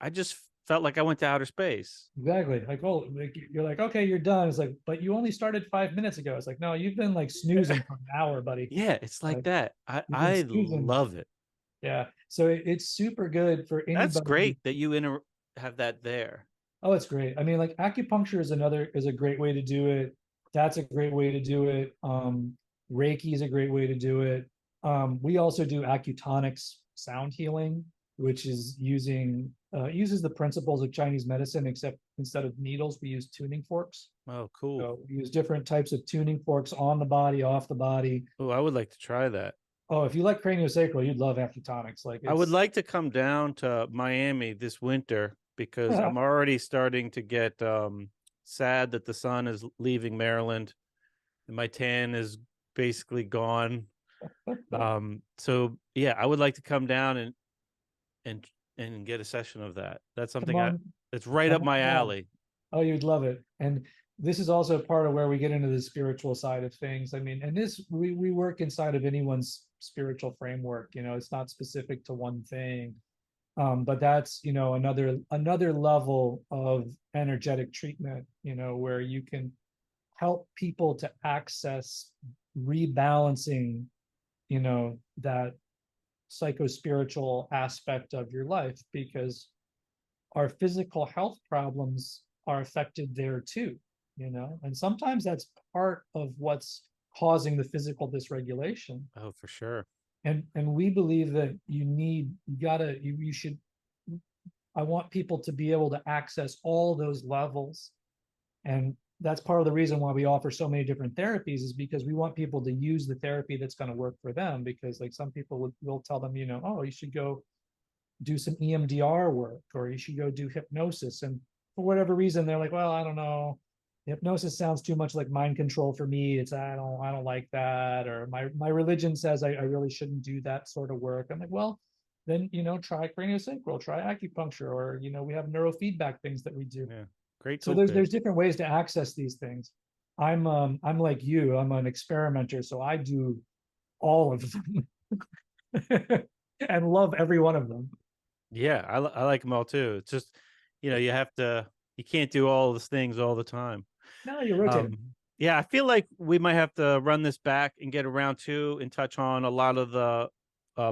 [SPEAKER 1] I just felt like I went to outer space.
[SPEAKER 2] Exactly. Like, oh, you're like, okay, you're done. It's like, but you only started 5 minutes ago. It's like, no, you've been like snoozing for an hour, buddy.
[SPEAKER 1] Yeah, it's like that. I love it.
[SPEAKER 2] Yeah. So it's super good for anybody.
[SPEAKER 1] That's great that you have that there.
[SPEAKER 2] Oh, it's great. I mean, like acupuncture is a great way to do it. That's a great way to do it. Reiki is a great way to do it. We also do acutonics sound healing, which is uses the principles of Chinese medicine, except instead of needles, we use tuning forks.
[SPEAKER 1] Oh, cool.
[SPEAKER 2] So we use different types of tuning forks on the body, off the body.
[SPEAKER 1] Oh, I would like to try that.
[SPEAKER 2] Oh, if you like craniosacral, you'd love acutonics. Like
[SPEAKER 1] I would
[SPEAKER 2] it's
[SPEAKER 1] like to come down to Miami this winter because I'm already starting to get sad that the sun is leaving Maryland and my tan is basically gone. So yeah, I would like to come down and and get a session of that. That's
[SPEAKER 2] come
[SPEAKER 1] something
[SPEAKER 2] on,
[SPEAKER 1] that's right
[SPEAKER 2] come
[SPEAKER 1] up
[SPEAKER 2] on
[SPEAKER 1] my
[SPEAKER 2] down.
[SPEAKER 1] alley.
[SPEAKER 2] Oh, you'd love it. And this is also part of where we get into the spiritual side of things. I mean, and this we work inside of anyone's spiritual framework. You know, it's not specific to one thing. But that's, you know, another level of energetic treatment, you know, where you can help people to access rebalancing, you know, that psycho-spiritual aspect of your life, because our physical health problems are affected there too, you know, and sometimes that's part of what's causing the physical dysregulation.
[SPEAKER 1] Oh, for sure.
[SPEAKER 2] And we believe that you should, I want people to be able to access all those levels. And that's part of the reason why we offer so many different therapies, is because we want people to use the therapy that's going to work for them. Because like some people will tell them, you know, oh, you should go do some EMDR work, or you should go do hypnosis. And for whatever reason, they're like, well, I don't know. Hypnosis sounds too much like mind control for me. It's I don't like that. Or my religion says I really shouldn't do that sort of work. I'm like, well, then, you know, try craniosacral, try acupuncture, or, you know, we have neurofeedback things that we do.
[SPEAKER 1] Yeah. Great
[SPEAKER 2] So
[SPEAKER 1] toolkit.
[SPEAKER 2] there's different ways to access these things. I'm like you, I'm an experimenter, so I do all of them and love every one of them.
[SPEAKER 1] Yeah, I like them all too. It's just, you can't do all those things all the time.
[SPEAKER 2] No, you're rotating.
[SPEAKER 1] Yeah, I feel like we might have to run this back and get around to and touch on a lot of the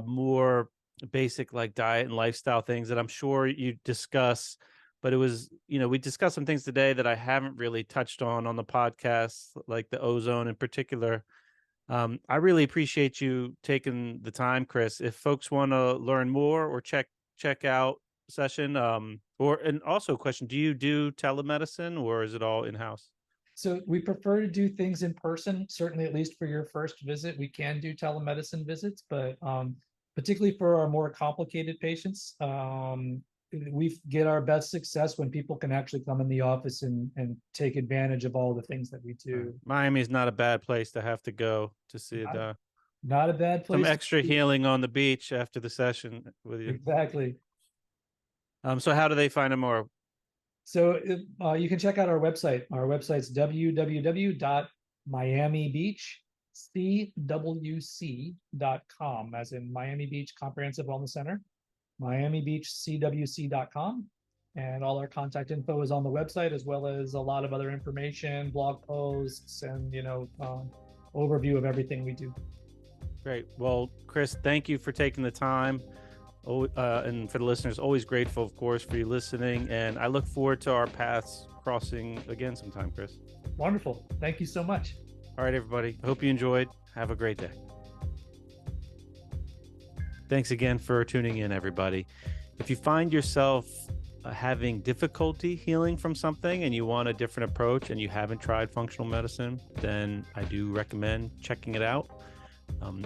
[SPEAKER 1] more basic like diet and lifestyle things that I'm sure you discuss. But it was, we discussed some things today that I haven't really touched on the podcast, like the ozone in particular. I really appreciate you taking the time, Chris. If folks want to learn more or check out session, and also a question, do you do telemedicine or is it all in-house?
[SPEAKER 2] So we prefer to do things in person, certainly at least for your first visit. We can do telemedicine visits, but particularly for our more complicated patients, we get our best success when people can actually come in the office and take advantage of all the things that we do.
[SPEAKER 1] Miami is not a bad place to have to go to see it.
[SPEAKER 2] Not a bad place.
[SPEAKER 1] Some extra healing on the beach after the session with you.
[SPEAKER 2] Exactly.
[SPEAKER 1] So how do they find out more?
[SPEAKER 2] So you can check out our website. Our website's www.miamibeachcwc.com, as in Miami Beach Comprehensive Wellness Center, miamibeachcwc.com. And all our contact info is on the website, as well as a lot of other information, blog posts, and, overview of everything we do.
[SPEAKER 1] Great. Well, Chris, thank you for taking the time. And for the listeners, always grateful, of course, for you listening. And I look forward to our paths crossing again sometime, Chris.
[SPEAKER 2] Wonderful. Thank you so much.
[SPEAKER 1] All right, everybody. Hope you enjoyed. Have a great day. Thanks again for tuning in, everybody. If you find yourself having difficulty healing from something and you want a different approach and you haven't tried functional medicine, then I do recommend checking it out.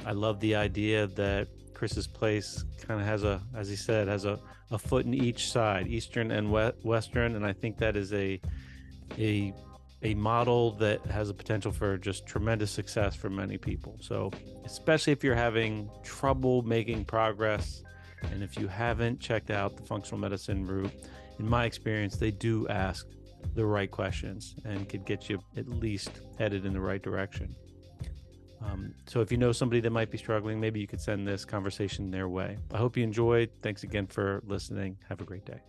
[SPEAKER 1] I love the idea that Chris's place kind of has as he said, has a foot in each side, Eastern and Western. And I think that is a model that has a potential for just tremendous success for many people. So especially if you're having trouble making progress, and if you haven't checked out the functional medicine route, in my experience, they do ask the right questions and could get you at least headed in the right direction. So if you know somebody that might be struggling, maybe you could send this conversation their way. I hope you enjoyed. Thanks again for listening. Have a great day.